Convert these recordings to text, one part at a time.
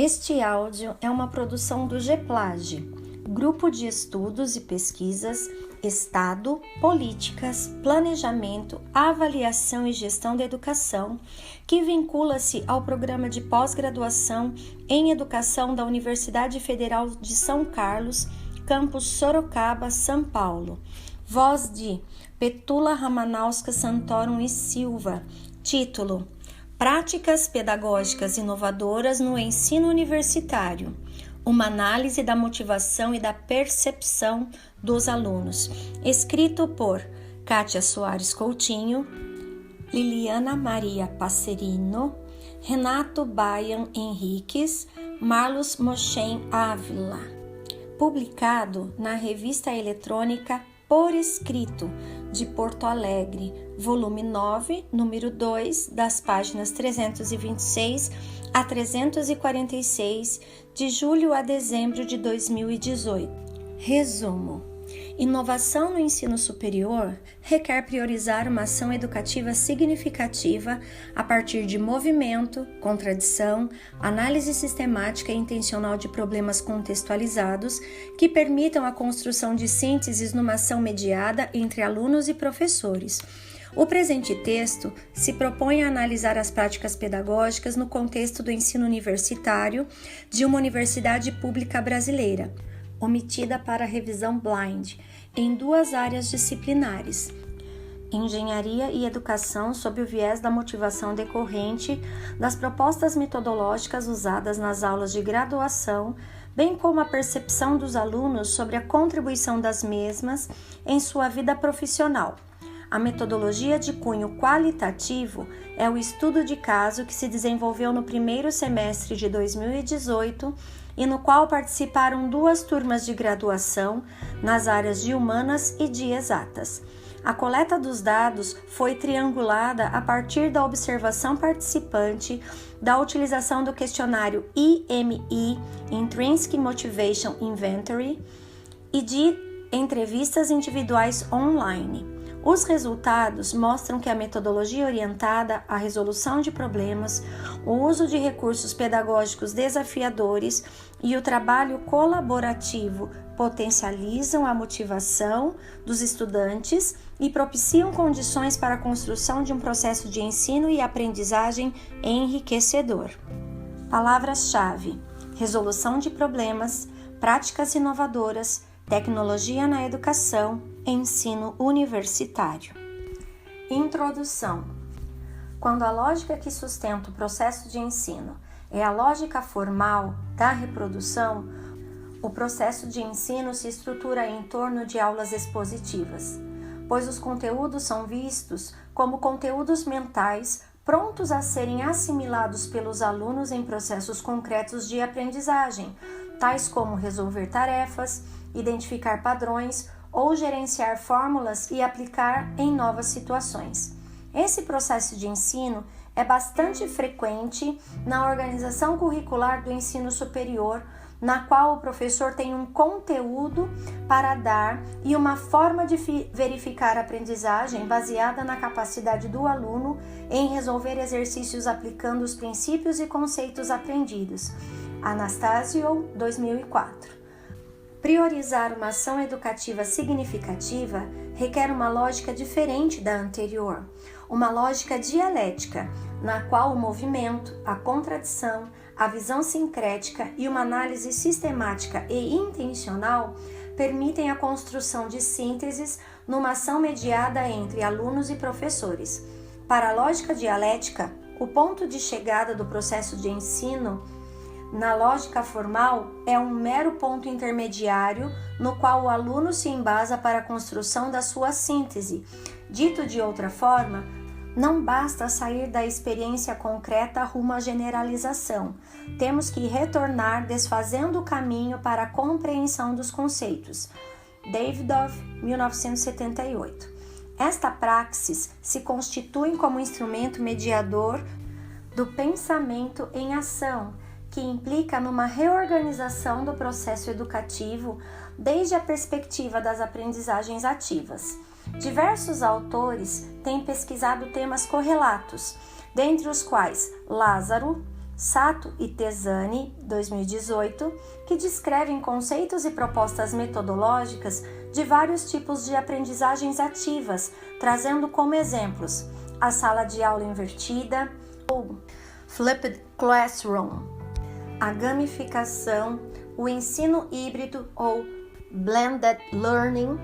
Este áudio é uma produção do GEPLAGE, Grupo de Estudos e Pesquisas, Estado, Políticas, Planejamento, Avaliação e Gestão da Educação, que vincula-se ao Programa de Pós-Graduação em Educação da Universidade Federal de São Carlos, campus Sorocaba, São Paulo. Voz de Petula Ramanauska Santorum e Silva. Título: Práticas Pedagógicas Inovadoras no Ensino Universitário. Uma análise da motivação e da percepção dos alunos. Escrito por Kátia Soares Coutinho, Liliana Maria Passerino, Renato Bayan Henriques, Marlos Mochen Ávila. Publicado na Revista Eletrônica Por Escrito, de Porto Alegre, volume 9, número 2, das páginas 326 a 346, de julho a dezembro de 2018. Resumo: inovação no ensino superior requer priorizar uma ação educativa significativa a partir de movimento, contradição, análise sistemática e intencional de problemas contextualizados que permitam a construção de sínteses numa ação mediada entre alunos e professores. O presente texto se propõe a analisar as práticas pedagógicas no contexto do ensino universitário de uma universidade pública brasileira, omitida para a revisão blind, em duas áreas disciplinares: Engenharia e Educação, sob o viés da motivação decorrente das propostas metodológicas usadas nas aulas de graduação, bem como a percepção dos alunos sobre a contribuição das mesmas em sua vida profissional. A metodologia de cunho qualitativo é o estudo de caso que se desenvolveu no primeiro semestre de 2018 e no qual participaram duas turmas de graduação nas áreas de humanas e de exatas. A coleta dos dados foi triangulada a partir da observação participante, da utilização do questionário IMI, Intrinsic Motivation Inventory, e de entrevistas individuais online. Os resultados mostram que a metodologia orientada à resolução de problemas, o uso de recursos pedagógicos desafiadores e o trabalho colaborativo potencializam a motivação dos estudantes e propiciam condições para a construção de um processo de ensino e aprendizagem enriquecedor. Palavras-chave: resolução de problemas, práticas inovadoras, tecnologia na educação, ensino universitário. Introdução. Quando a lógica que sustenta o processo de ensino é a lógica formal da reprodução, o processo de ensino se estrutura em torno de aulas expositivas, pois os conteúdos são vistos como conteúdos mentais prontos a serem assimilados pelos alunos em processos concretos de aprendizagem, tais como resolver tarefas, identificar padrões ou gerenciar fórmulas e aplicar em novas situações. Esse processo de ensino é bastante frequente na organização curricular do ensino superior, na qual o professor tem um conteúdo para dar e uma forma de verificar a aprendizagem baseada na capacidade do aluno em resolver exercícios aplicando os princípios e conceitos aprendidos. Anastasio, 2004. Priorizar uma ação educativa significativa requer uma lógica diferente da anterior, uma lógica dialética, na qual o movimento, a contradição, a visão sincrética e uma análise sistemática e intencional permitem a construção de sínteses numa ação mediada entre alunos e professores. Para a lógica dialética, o ponto de chegada do processo de ensino na lógica formal é um mero ponto intermediário no qual o aluno se embasa para a construção da sua síntese. Dito de outra forma, não basta sair da experiência concreta rumo à generalização. Temos que retornar desfazendo o caminho para a compreensão dos conceitos. Davidoff, 1978. Esta praxis se constitui como instrumento mediador do pensamento em ação, que implica numa reorganização do processo educativo desde a perspectiva das aprendizagens ativas. Diversos autores têm pesquisado temas correlatos, dentre os quais Lázaro, Sato e Tesani, 2018, que descrevem conceitos e propostas metodológicas de vários tipos de aprendizagens ativas, trazendo como exemplos a sala de aula invertida, ou Flipped Classroom, a gamificação, o ensino híbrido ou Blended Learning,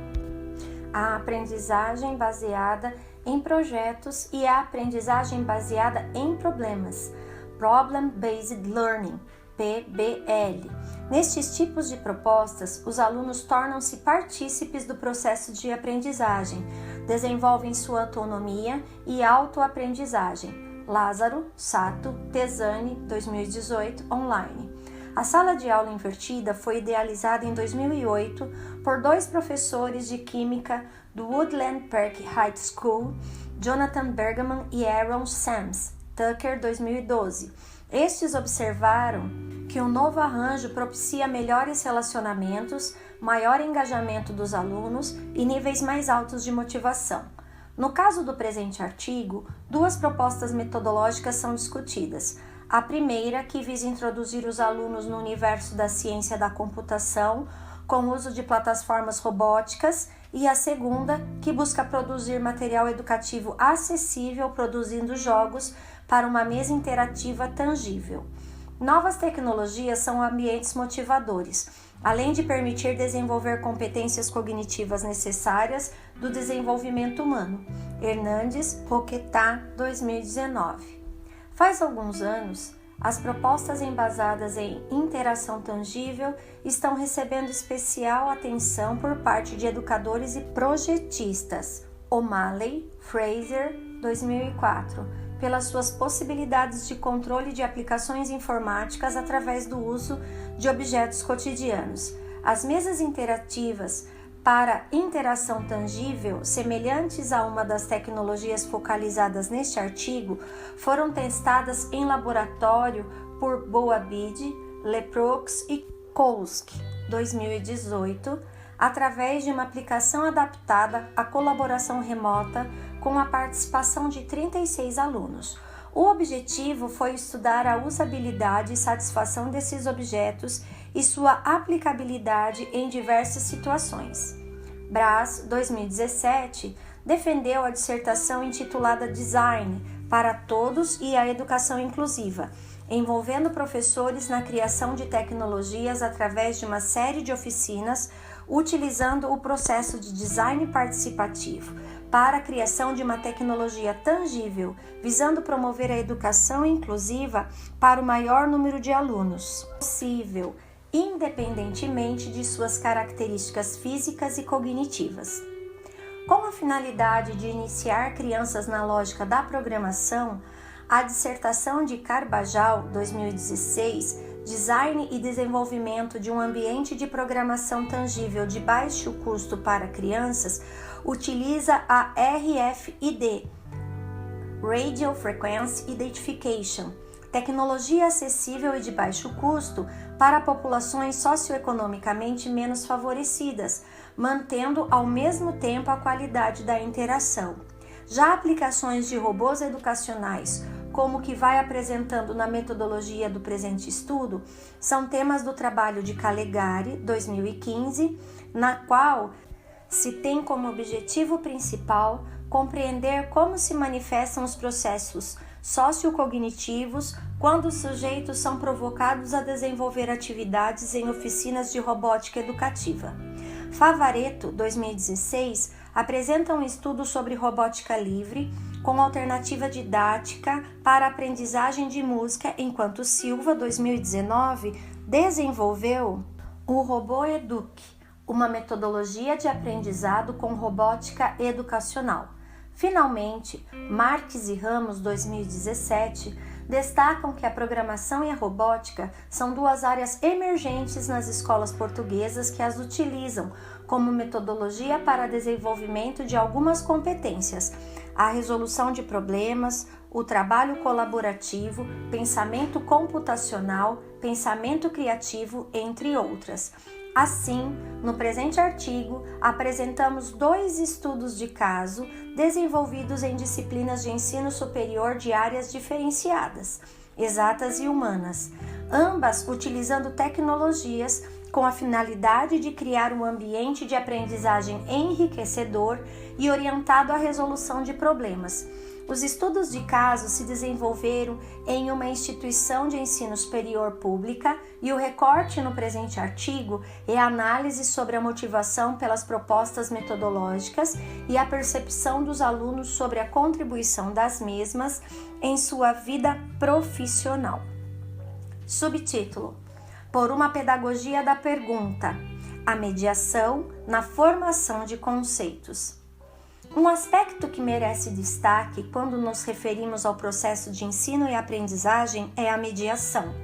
a aprendizagem baseada em projetos e a aprendizagem baseada em problemas, Problem Based Learning, PBL. Nestes tipos de propostas, os alunos tornam-se partícipes do processo de aprendizagem, desenvolvem sua autonomia e autoaprendizagem. Lázaro, Sato, Tesani, 2018, online. A sala de aula invertida foi idealizada em 2008 por 2 professores de química do Woodland Park High School, Jonathan Bergman e Aaron Sams, Tucker, 2012. Estes observaram que o novo arranjo propicia melhores relacionamentos, maior engajamento dos alunos e níveis mais altos de motivação. No caso do presente artigo, 2 propostas metodológicas são discutidas. A primeira, que visa introduzir os alunos no universo da ciência da computação, com o uso de plataformas robóticas, e a segunda, que busca produzir material educativo acessível, produzindo jogos para uma mesa interativa tangível. Novas tecnologias são ambientes motivadores, além de permitir desenvolver competências cognitivas necessárias do desenvolvimento humano. Hernandes, Roquetá, 2019. Faz alguns anos, as propostas embasadas em interação tangível estão recebendo especial atenção por parte de educadores e projetistas. O'Malley, Fraser, 2004, pelas suas possibilidades de controle de aplicações informáticas através do uso de objetos cotidianos. As mesas interativas para interação tangível, semelhantes a uma das tecnologias focalizadas neste artigo, foram testadas em laboratório por Boabid, Leproux e Kolsky, 2018, através de uma aplicação adaptada à colaboração remota com a participação de 36 alunos. O objetivo foi estudar a usabilidade e satisfação desses objetos e sua aplicabilidade em diversas situações. Braz, 2017, defendeu a dissertação intitulada Design para Todos e a Educação Inclusiva, envolvendo professores na criação de tecnologias através de uma série de oficinas, utilizando o processo de design participativo para a criação de uma tecnologia tangível, visando promover a educação inclusiva para o maior número de alunos possível, independentemente de suas características físicas e cognitivas. Com a finalidade de iniciar crianças na lógica da programação, a dissertação de Carbajal, 2016, Design e desenvolvimento de um ambiente de programação tangível de baixo custo para crianças, utiliza a RFID, Radio Frequency Identification, tecnologia acessível e de baixo custo para populações socioeconomicamente menos favorecidas, mantendo ao mesmo tempo a qualidade da interação. Já aplicações de robôs educacionais, como o que vai apresentando na metodologia do presente estudo, são temas do trabalho de Calegari, 2015, na qual se tem como objetivo principal compreender como se manifestam os processos sociocognitivos quando os sujeitos são provocados a desenvolver atividades em oficinas de robótica educativa. Favaretto, 2016, apresenta um estudo sobre robótica livre com alternativa didática para aprendizagem de música, enquanto Silva, 2019, desenvolveu o Robô Eduque, uma metodologia de aprendizado com robótica educacional. Finalmente, Marques e Ramos, 2017, destacam que a programação e a robótica são 2 áreas emergentes nas escolas portuguesas que as utilizam como metodologia para desenvolvimento de algumas competências: a resolução de problemas, o trabalho colaborativo, pensamento computacional, pensamento criativo, entre outras. Assim, no presente artigo, apresentamos 2 estudos de caso desenvolvidos em disciplinas de ensino superior de áreas diferenciadas. exatas e humanas, ambas utilizando tecnologias com a finalidade de criar um ambiente de aprendizagem enriquecedor e orientado à resolução de problemas. Os estudos de caso se desenvolveram em uma instituição de ensino superior pública e o recorte no presente artigo é a análise sobre a motivação pelas propostas metodológicas e a percepção dos alunos sobre a contribuição das mesmas em sua vida profissional. Subtítulo: Por uma pedagogia da pergunta, a mediação na formação de conceitos. Um aspecto que merece destaque quando nos referimos ao processo de ensino e aprendizagem é a mediação.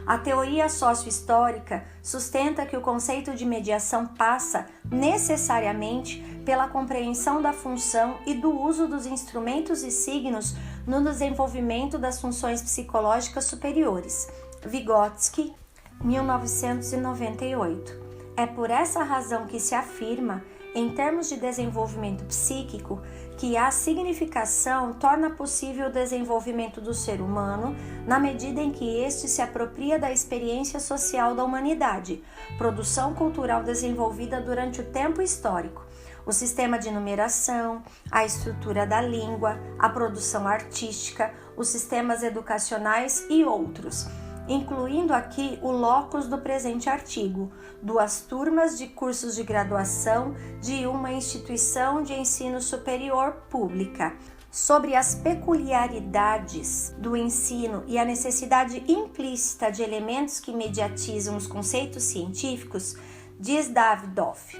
A teoria sócio-histórica sustenta que o conceito de mediação passa necessariamente pela compreensão da função e do uso dos instrumentos e signos no desenvolvimento das funções psicológicas superiores. Vygotsky, 1998. É por essa razão que se afirma, em termos de desenvolvimento psíquico, que a significação torna possível o desenvolvimento do ser humano na medida em que este se apropria da experiência social da humanidade, produção cultural desenvolvida durante o tempo histórico, o sistema de numeração, a estrutura da língua, a produção artística, os sistemas educacionais e outros, incluindo aqui o locus do presente artigo, 2 turmas de cursos de graduação de uma instituição de ensino superior pública. Sobre as peculiaridades do ensino e a necessidade implícita de elementos que mediatizam os conceitos científicos, diz Davidoff: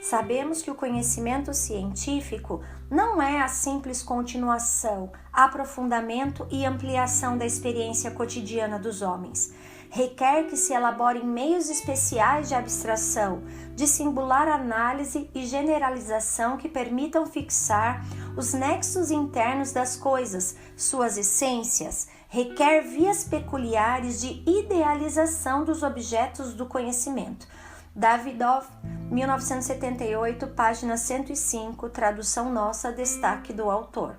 sabemos que o conhecimento científico não é a simples continuação, aprofundamento e ampliação da experiência cotidiana dos homens. Requer que se elaborem meios especiais de abstração, de singular análise e generalização que permitam fixar os nexos internos das coisas, suas essências. Requer vias peculiares de idealização dos objetos do conhecimento. Davidoff, 1978, página 105, tradução nossa, destaque do autor.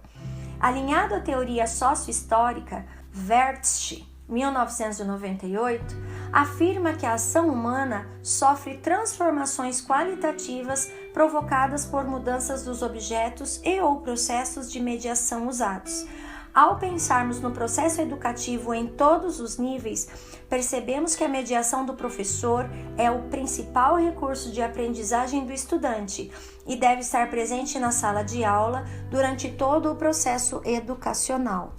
Alinhado à teoria sócio-histórica, Wertsch, 1998, afirma que a ação humana sofre transformações qualitativas provocadas por mudanças dos objetos e ou processos de mediação usados. Ao pensarmos no processo educativo em todos os níveis, percebemos que a mediação do professor é o principal recurso de aprendizagem do estudante e deve estar presente na sala de aula durante todo o processo educacional.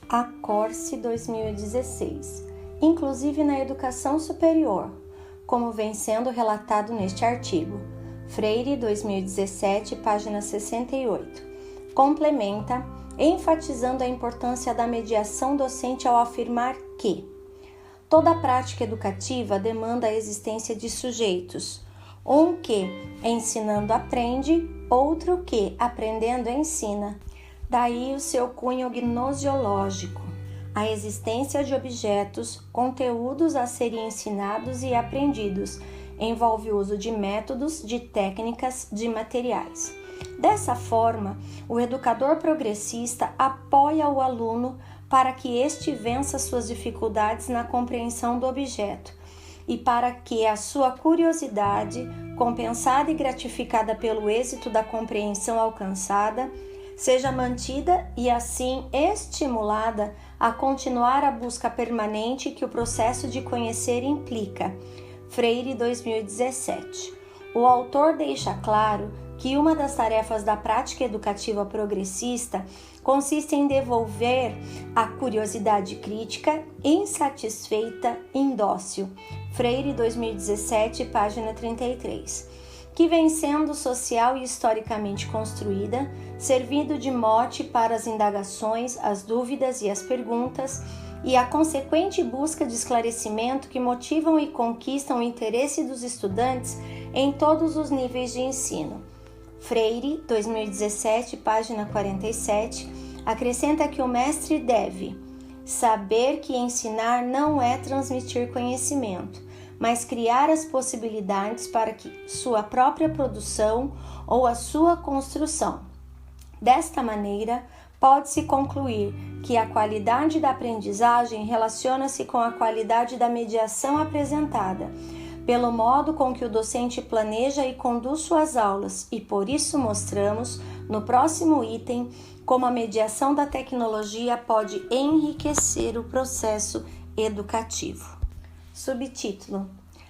A Corse 2016, inclusive na educação superior, como vem sendo relatado neste artigo. Freire 2017, página 68. Complementa, enfatizando a importância da mediação docente ao afirmar que toda prática educativa demanda a existência de sujeitos, um que, ensinando, aprende, outro que, aprendendo, ensina. Daí o seu cunho gnosiológico, a existência de objetos, conteúdos a serem ensinados e aprendidos, envolve o uso de métodos, de técnicas, de materiais. Dessa forma, o educador progressista apoia o aluno para que este vença suas dificuldades na compreensão do objeto e para que a sua curiosidade, compensada e gratificada pelo êxito da compreensão alcançada, seja mantida e assim estimulada a continuar a busca permanente que o processo de conhecer implica. Freire 2017. O autor deixa claro que uma das tarefas da prática educativa progressista consiste em devolver a curiosidade crítica insatisfeita em dócil. Freire 2017, página 33. Que vem sendo social e historicamente construída, servindo de mote para as indagações, as dúvidas e as perguntas, e a consequente busca de esclarecimento que motivam e conquistam o interesse dos estudantes em todos os níveis de ensino. Freire, 2017, página 47, acrescenta que o mestre deve saber que ensinar não é transmitir conhecimento, mas criar as possibilidades para que sua própria produção ou a sua construção. Desta maneira, pode-se concluir que a qualidade da aprendizagem relaciona-se com a qualidade da mediação apresentada, pelo modo com que o docente planeja e conduz suas aulas, e por isso mostramos, no próximo item, como a mediação da tecnologia pode enriquecer o processo educativo. Subtítulo: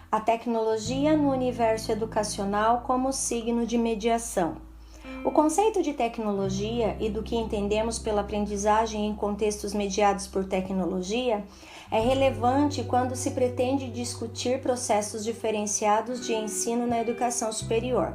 A tecnologia no universo educacional como signo de mediação. O conceito de tecnologia e do que entendemos pela aprendizagem em contextos mediados por tecnologia é relevante quando se pretende discutir processos diferenciados de ensino na educação superior.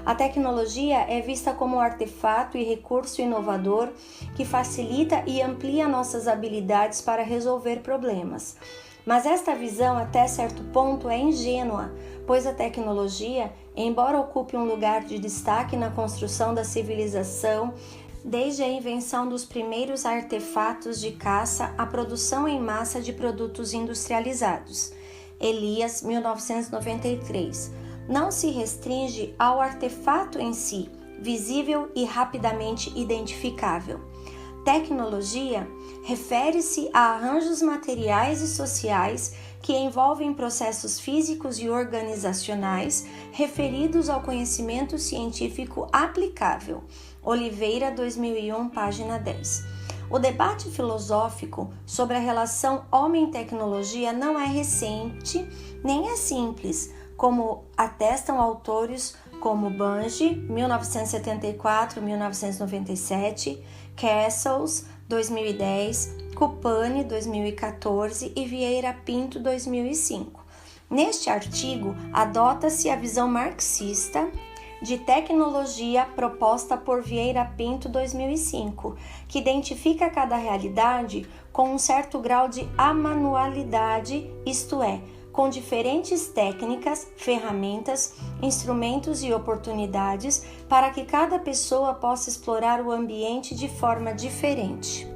A tecnologia é vista como um artefato e recurso inovador que facilita e amplia nossas habilidades para resolver problemas. Mas esta visão, até certo ponto, é ingênua, pois a tecnologia, embora ocupe um lugar de destaque na construção da civilização, desde a invenção dos primeiros artefatos de caça à produção em massa de produtos industrializados, Elias, 1993, não se restringe ao artefato em si, visível e rapidamente identificável. Tecnologia refere-se a arranjos materiais e sociais que envolvem processos físicos e organizacionais referidos ao conhecimento científico aplicável. Oliveira, 2001, página 10. O debate filosófico sobre a relação homem-tecnologia não é recente nem é simples, como atestam autores como Bunge, 1974-1997, Castles, 2010, Cupani, 2014 e Vieira Pinto, 2005. Neste artigo, adota-se a visão marxista de tecnologia proposta por Vieira Pinto, 2005, que identifica cada realidade com um certo grau de amanualidade, isto é, com diferentes técnicas, ferramentas, instrumentos e oportunidades para que cada pessoa possa explorar o ambiente de forma diferente.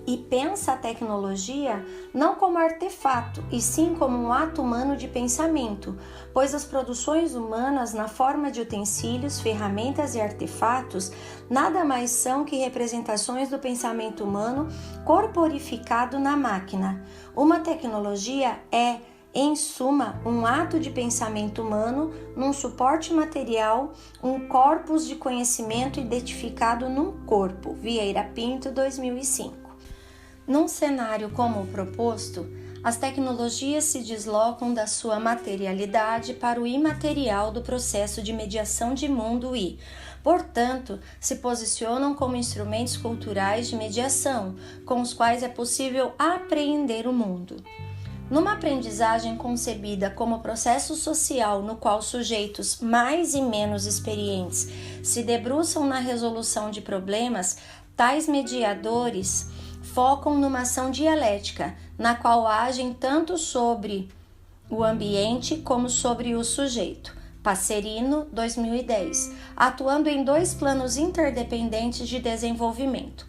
E pensa a tecnologia não como artefato, e sim como um ato humano de pensamento, pois as produções humanas na forma de utensílios, ferramentas e artefatos nada mais são que representações do pensamento humano corporificado na máquina. Uma tecnologia é, em suma, um ato de pensamento humano num suporte material, um corpus de conhecimento identificado num corpo. Vieira Pinto, 2005. Num cenário como o proposto, as tecnologias se deslocam da sua materialidade para o imaterial do processo de mediação de mundo e, portanto, se posicionam como instrumentos culturais de mediação, com os quais é possível apreender o mundo. Numa aprendizagem concebida como processo social no qual sujeitos mais e menos experientes se debruçam na resolução de problemas, tais mediadores focam numa ação dialética, na qual agem tanto sobre o ambiente como sobre o sujeito. Passerino, 2010, atuando em dois planos interdependentes de desenvolvimento.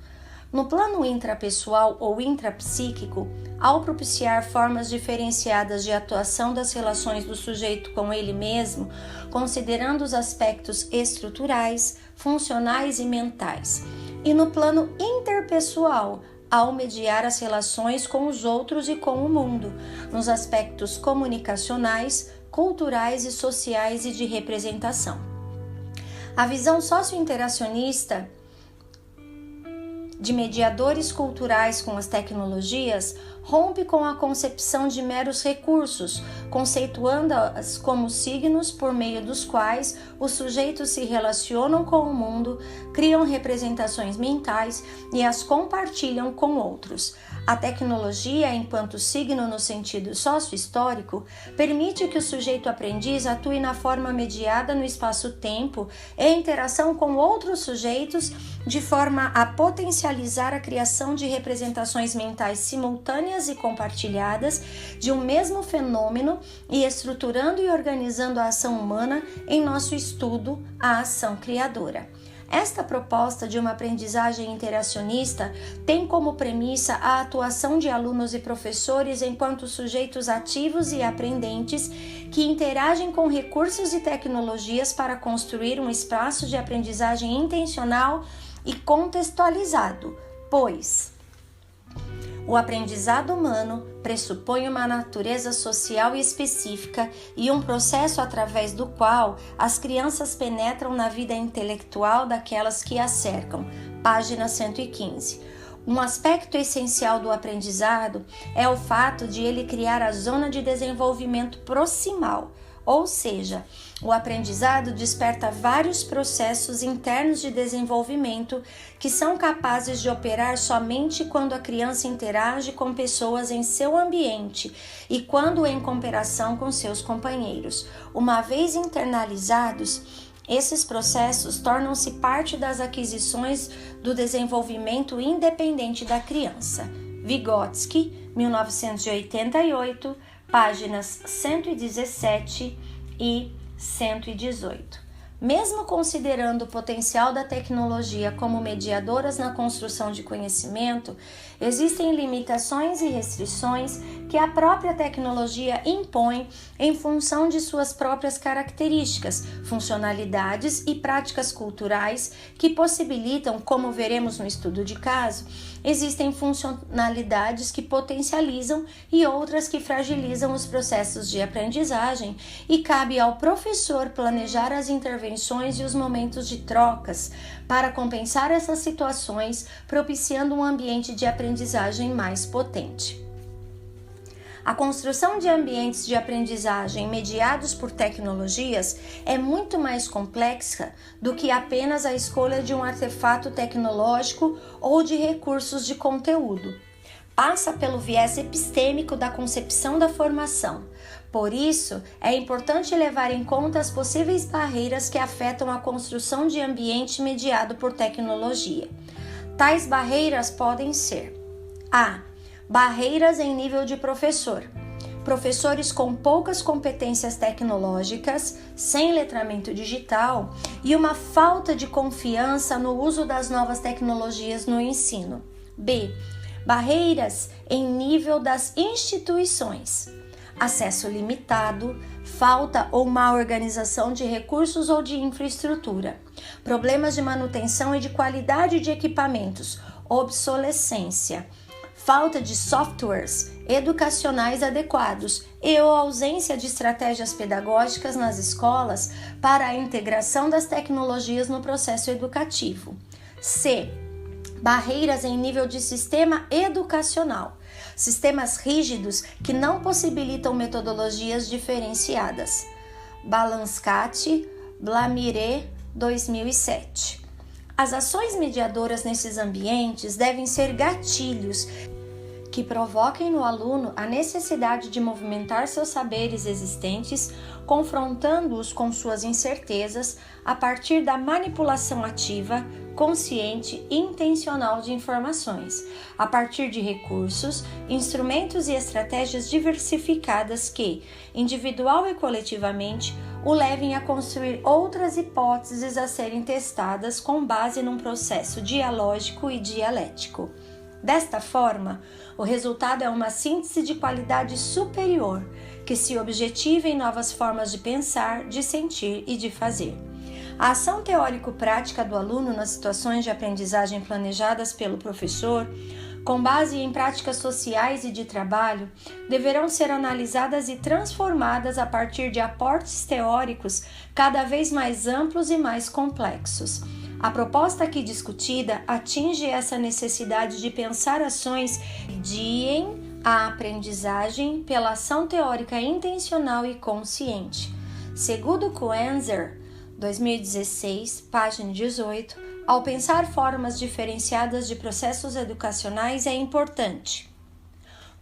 No plano intrapessoal ou intrapsíquico, ao propiciar formas diferenciadas de atuação das relações do sujeito com ele mesmo, considerando os aspectos estruturais, funcionais e mentais. E no plano interpessoal, ao mediar as relações com os outros e com o mundo, nos aspectos comunicacionais, culturais e sociais e de representação. A visão socio-interacionista de mediadores culturais com as tecnologias rompe com a concepção de meros recursos, conceituando-as como signos por meio dos quais os sujeitos se relacionam com o mundo, criam representações mentais e as compartilham com outros. A tecnologia, enquanto signo no sentido sócio-histórico, permite que o sujeito aprendiz atue na forma mediada no espaço-tempo em interação com outros sujeitos, de forma a potencializar a criação de representações mentais simultâneas e compartilhadas de um mesmo fenômeno e estruturando e organizando a ação humana em nosso estudo, a ação criadora. Esta proposta de uma aprendizagem interacionista tem como premissa a atuação de alunos e professores enquanto sujeitos ativos e aprendentes que interagem com recursos e tecnologias para construir um espaço de aprendizagem intencional e contextualizado, pois o aprendizado humano pressupõe uma natureza social específica e um processo através do qual as crianças penetram na vida intelectual daquelas que as cercam. Página 115. Um aspecto essencial do aprendizado é o fato de ele criar a zona de desenvolvimento proximal, ou seja, o aprendizado desperta vários processos internos de desenvolvimento que são capazes de operar somente quando a criança interage com pessoas em seu ambiente e quando em cooperação com seus companheiros. Uma vez internalizados, esses processos tornam-se parte das aquisições do desenvolvimento independente da criança. Vygotsky, 1988, páginas 117 e 118. Mesmo considerando o potencial da tecnologia como mediadoras na construção de conhecimento, existem limitações e restrições que a própria tecnologia impõe em função de suas próprias características, funcionalidades e práticas culturais que possibilitam, como veremos no estudo de caso, existem funcionalidades que potencializam e outras que fragilizam os processos de aprendizagem e cabe ao professor planejar as intervenções e os momentos de trocas para compensar essas situações, propiciando um ambiente de aprendizagem mais potente. A construção de ambientes de aprendizagem mediados por tecnologias é muito mais complexa do que apenas a escolha de um artefato tecnológico ou de recursos de conteúdo. Passa pelo viés epistêmico da concepção da formação. Por isso, é importante levar em conta as possíveis barreiras que afetam a construção de ambiente mediado por tecnologia. Tais barreiras podem ser: a. Barreiras em nível de professor. Professores com poucas competências tecnológicas, sem letramento digital e uma falta de confiança no uso das novas tecnologias no ensino. B. Barreiras em nível das instituições. Acesso limitado, falta ou má organização de recursos ou de infraestrutura, problemas de manutenção e de qualidade de equipamentos, obsolescência, falta de softwares educacionais adequados e ou ausência de estratégias pedagógicas nas escolas para a integração das tecnologias no processo educativo. C. Barreiras em nível de sistema educacional. Sistemas rígidos que não possibilitam metodologias diferenciadas. Balanscat, Blamire, 2007. As ações mediadoras nesses ambientes devem ser gatilhos que provoquem no aluno a necessidade de movimentar seus saberes existentes, confrontando-os com suas incertezas a partir da manipulação ativa, consciente e intencional de informações, a partir de recursos, instrumentos e estratégias diversificadas que, individual e coletivamente, o levem a construir outras hipóteses a serem testadas com base num processo dialógico e dialético. Desta forma, o resultado é uma síntese de qualidade superior, que se objetiva em novas formas de pensar, de sentir e de fazer. A ação teórico-prática do aluno nas situações de aprendizagem planejadas pelo professor, com base em práticas sociais e de trabalho, deverão ser analisadas e transformadas a partir de aportes teóricos cada vez mais amplos e mais complexos. A proposta aqui discutida atinge essa necessidade de pensar ações que mediem a aprendizagem pela ação teórica intencional e consciente. Segundo Coenzer, 2016, página 18, ao pensar formas diferenciadas de processos educacionais é importante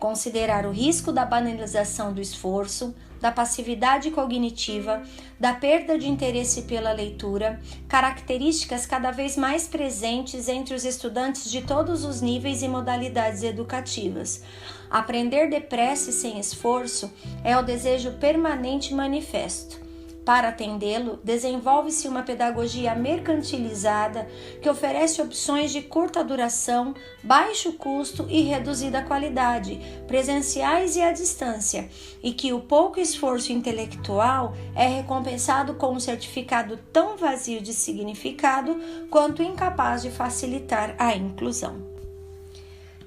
considerar o risco da banalização do esforço, da passividade cognitiva, da perda de interesse pela leitura, características cada vez mais presentes entre os estudantes de todos os níveis e modalidades educativas. Aprender depressa e sem esforço é o desejo permanente e manifesto. Para atendê-lo, desenvolve-se uma pedagogia mercantilizada que oferece opções de curta duração, baixo custo e reduzida qualidade, presenciais e à distância, e que o pouco esforço intelectual é recompensado com um certificado tão vazio de significado quanto incapaz de facilitar a inclusão.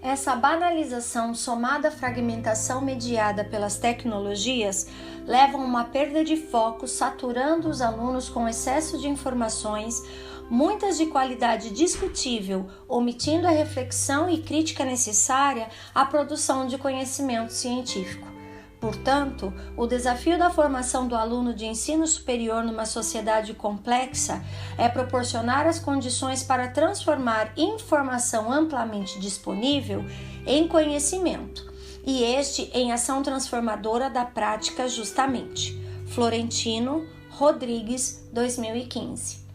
Essa banalização, somada à fragmentação mediada pelas tecnologias, levam a uma perda de foco, saturando os alunos com excesso de informações, muitas de qualidade discutível, omitindo a reflexão e crítica necessária à produção de conhecimento científico. Portanto, o desafio da formação do aluno de ensino superior numa sociedade complexa é proporcionar as condições para transformar informação amplamente disponível em conhecimento, e este em ação transformadora da prática justamente. Florentino Rodrigues, 2015.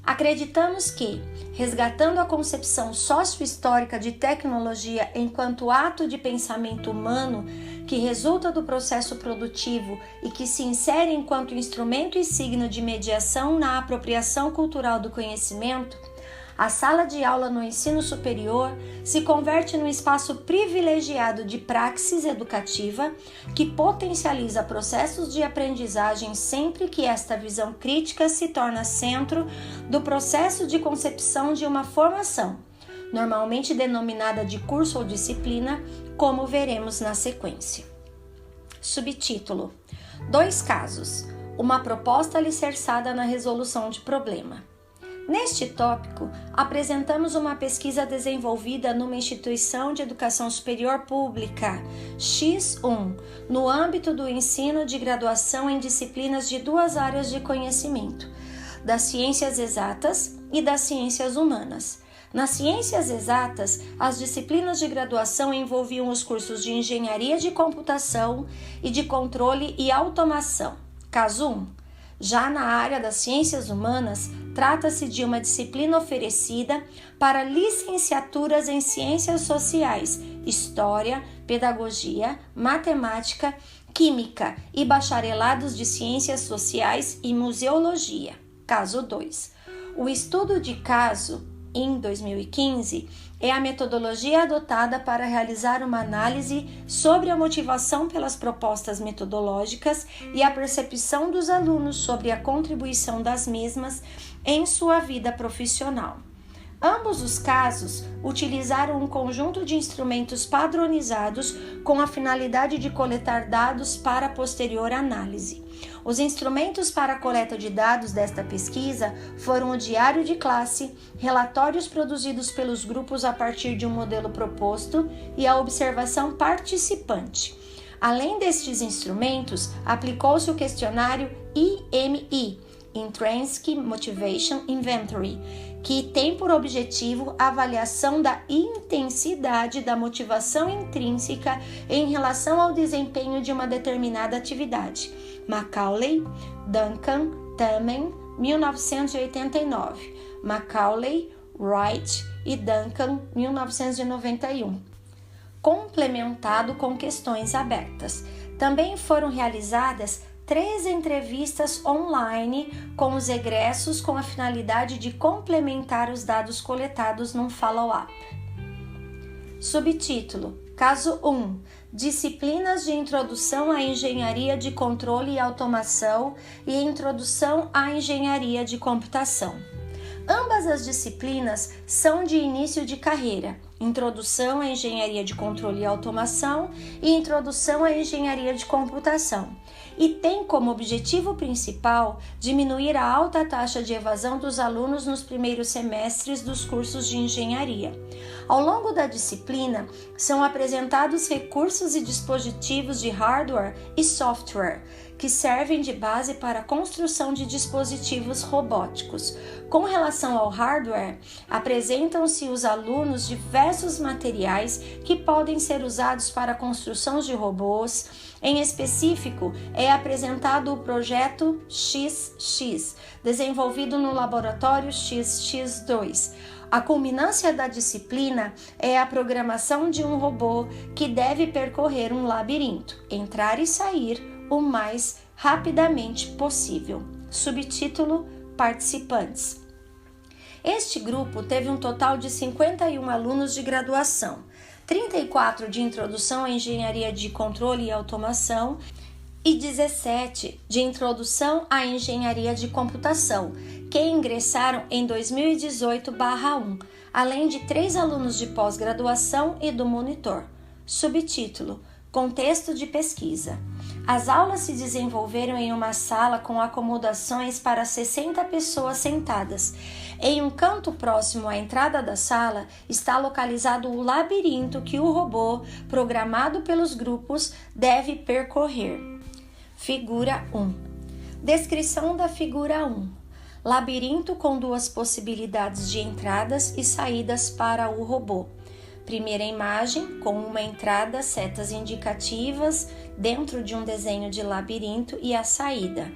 Acreditamos que, resgatando a concepção sócio-histórica de tecnologia enquanto ato de pensamento humano que resulta do processo produtivo e que se insere enquanto instrumento e signo de mediação na apropriação cultural do conhecimento, a sala de aula no ensino superior se converte num espaço privilegiado de praxis educativa que potencializa processos de aprendizagem sempre que esta visão crítica se torna centro do processo de concepção de uma formação, normalmente denominada de curso ou disciplina, como veremos na sequência. Subtítulo: 2 casos. Uma proposta alicerçada na resolução de problema. Neste tópico, apresentamos uma pesquisa desenvolvida numa instituição de educação superior pública, X1, no âmbito do ensino de graduação em disciplinas de 2 áreas de conhecimento, das ciências exatas e das ciências humanas. Nas ciências exatas, as disciplinas de graduação envolviam os cursos de engenharia de computação e de controle e automação, caso 1. Já na área das ciências humanas, trata-se de uma disciplina oferecida para licenciaturas em ciências sociais, história, pedagogia, matemática, química e bacharelados de ciências sociais e museologia, caso 2. O estudo de caso, em 2015, é a metodologia adotada para realizar uma análise sobre a motivação pelas propostas metodológicas e a percepção dos alunos sobre a contribuição das mesmas em sua vida profissional. Ambos os casos utilizaram um conjunto de instrumentos padronizados com a finalidade de coletar dados para posterior análise. Os instrumentos para a coleta de dados desta pesquisa foram o diário de classe, relatórios produzidos pelos grupos a partir de um modelo proposto e a observação participante. Além destes instrumentos, aplicou-se o questionário IMI, Intrinsic Motivation Inventory, que tem por objetivo a avaliação da intensidade da motivação intrínseca em relação ao desempenho de uma determinada atividade. Macaulay, Duncan, Tamen, 1989. Macaulay, Wright e Duncan, 1991. Complementado com questões abertas. Também foram realizadas 3 entrevistas online com os egressos com a finalidade de complementar os dados coletados num follow-up. Subtítulo: Caso 1. Disciplinas de Introdução à Engenharia de Controle e Automação e Introdução à Engenharia de Computação. Ambas as disciplinas são de início de carreira, Introdução à Engenharia de Controle e Automação e Introdução à Engenharia de Computação, e tem como objetivo principal diminuir a alta taxa de evasão dos alunos nos primeiros semestres dos cursos de engenharia. Ao longo da disciplina, são apresentados recursos e dispositivos de hardware e software, que servem de base para a construção de dispositivos robóticos. Com relação ao hardware, apresentam-se os alunos diversos materiais que podem ser usados para a construção de robôs. Em específico, é apresentado o projeto XX, desenvolvido no laboratório XX2. A culminância da disciplina é a programação de um robô que deve percorrer um labirinto, entrar e sair o mais rapidamente possível. Subtítulo: Participantes. Este grupo teve um total de 51 alunos de graduação, 34 de introdução à engenharia de controle e automação e 17 de introdução à engenharia de computação, que ingressaram em 2018/1, além de 3 alunos de pós-graduação e do monitor. Subtítulo: Contexto de pesquisa. As aulas se desenvolveram em uma sala com acomodações para 60 pessoas sentadas. Em um canto próximo à entrada da sala está localizado o labirinto que o robô, programado pelos grupos, deve percorrer. Figura 1. Descrição da figura 1. Labirinto com 2 possibilidades de entradas e saídas para o robô. Primeira imagem, com uma entrada, setas indicativas dentro de um desenho de labirinto e a saída.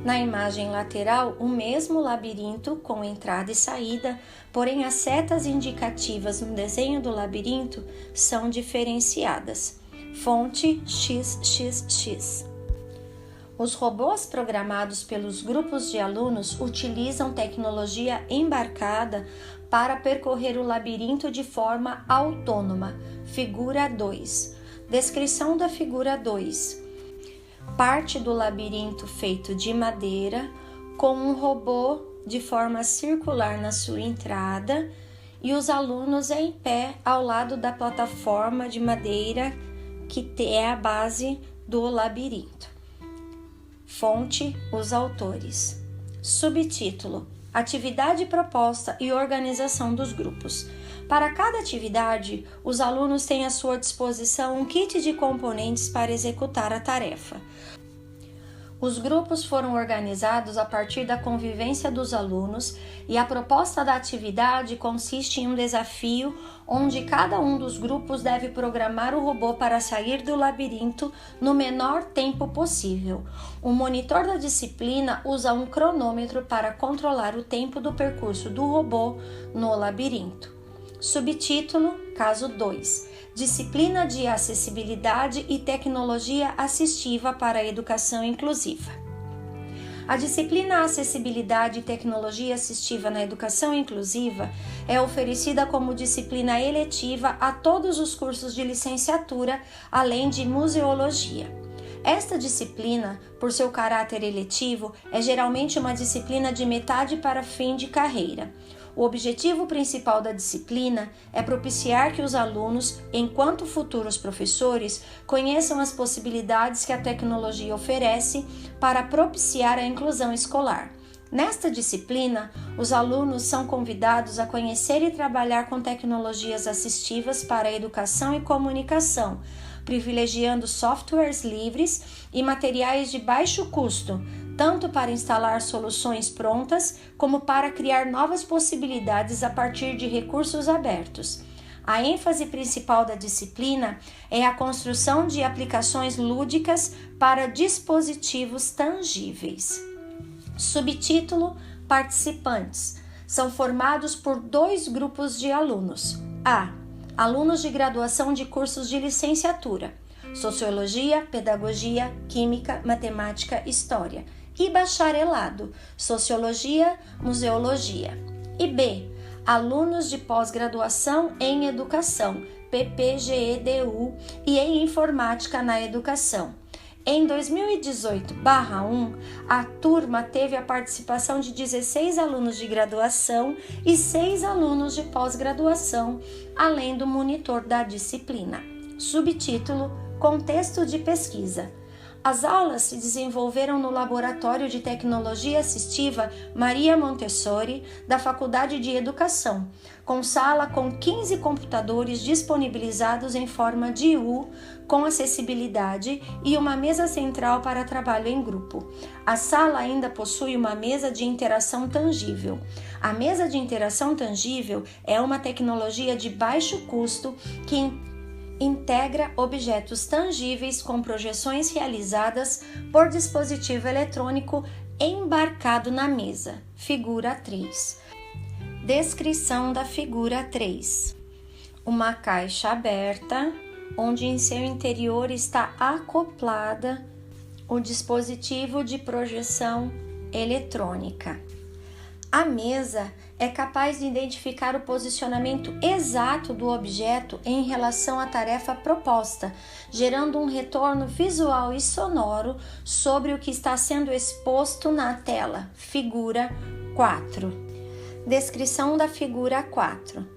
Na imagem lateral, o mesmo labirinto com entrada e saída, porém as setas indicativas no desenho do labirinto são diferenciadas. Fonte XXX. Os robôs programados pelos grupos de alunos utilizam tecnologia embarcada para percorrer o labirinto de forma autônoma. Figura 2. Descrição da figura 2. Parte do labirinto feito de madeira, com um robô de forma circular na sua entrada e os alunos em pé ao lado da plataforma de madeira que é a base do labirinto. Fonte: os autores. Subtítulo: Atividade proposta e organização dos grupos. Para cada atividade, os alunos têm à sua disposição um kit de componentes para executar a tarefa. Os grupos foram organizados a partir da convivência dos alunos e a proposta da atividade consiste em um desafio onde cada um dos grupos deve programar o robô para sair do labirinto no menor tempo possível. O monitor da disciplina usa um cronômetro para controlar o tempo do percurso do robô no labirinto. Subtítulo: Caso 2. Disciplina de Acessibilidade e Tecnologia Assistiva para a Educação Inclusiva. A disciplina Acessibilidade e Tecnologia Assistiva na Educação Inclusiva é oferecida como disciplina eletiva a todos os cursos de licenciatura, além de museologia. Esta disciplina, por seu caráter eletivo, é geralmente uma disciplina de metade para fim de carreira. O objetivo principal da disciplina é propiciar que os alunos, enquanto futuros professores, conheçam as possibilidades que a tecnologia oferece para propiciar a inclusão escolar. Nesta disciplina, os alunos são convidados a conhecer e trabalhar com tecnologias assistivas para a educação e comunicação, privilegiando softwares livres e materiais de baixo custo, tanto para instalar soluções prontas, como para criar novas possibilidades a partir de recursos abertos. A ênfase principal da disciplina é a construção de aplicações lúdicas para dispositivos tangíveis. Subtítulo: Participantes. São formados por 2 grupos de alunos. A. Alunos de graduação de cursos de licenciatura, Sociologia, Pedagogia, Química, Matemática, História, e bacharelado, Sociologia, Museologia. E B. Alunos de pós-graduação em Educação, PPGEDU, e em Informática na Educação. Em 2018/1, a turma teve a participação de 16 alunos de graduação e 6 alunos de pós-graduação, além do monitor da disciplina. Subtítulo: Contexto de pesquisa. As aulas se desenvolveram no Laboratório de Tecnologia Assistiva Maria Montessori, da Faculdade de Educação, com sala com 15 computadores disponibilizados em forma de U, com acessibilidade e uma mesa central para trabalho em grupo. A sala ainda possui uma mesa de interação tangível. A mesa de interação tangível é uma tecnologia de baixo custo que integra objetos tangíveis com projeções realizadas por dispositivo eletrônico embarcado na mesa. Figura 3. Descrição da figura 3. Uma caixa aberta, onde em seu interior está acoplada o dispositivo de projeção eletrônica. A mesa é capaz de identificar o posicionamento exato do objeto em relação à tarefa proposta, gerando um retorno visual e sonoro sobre o que está sendo exposto na tela. Figura 4. Descrição da figura 4.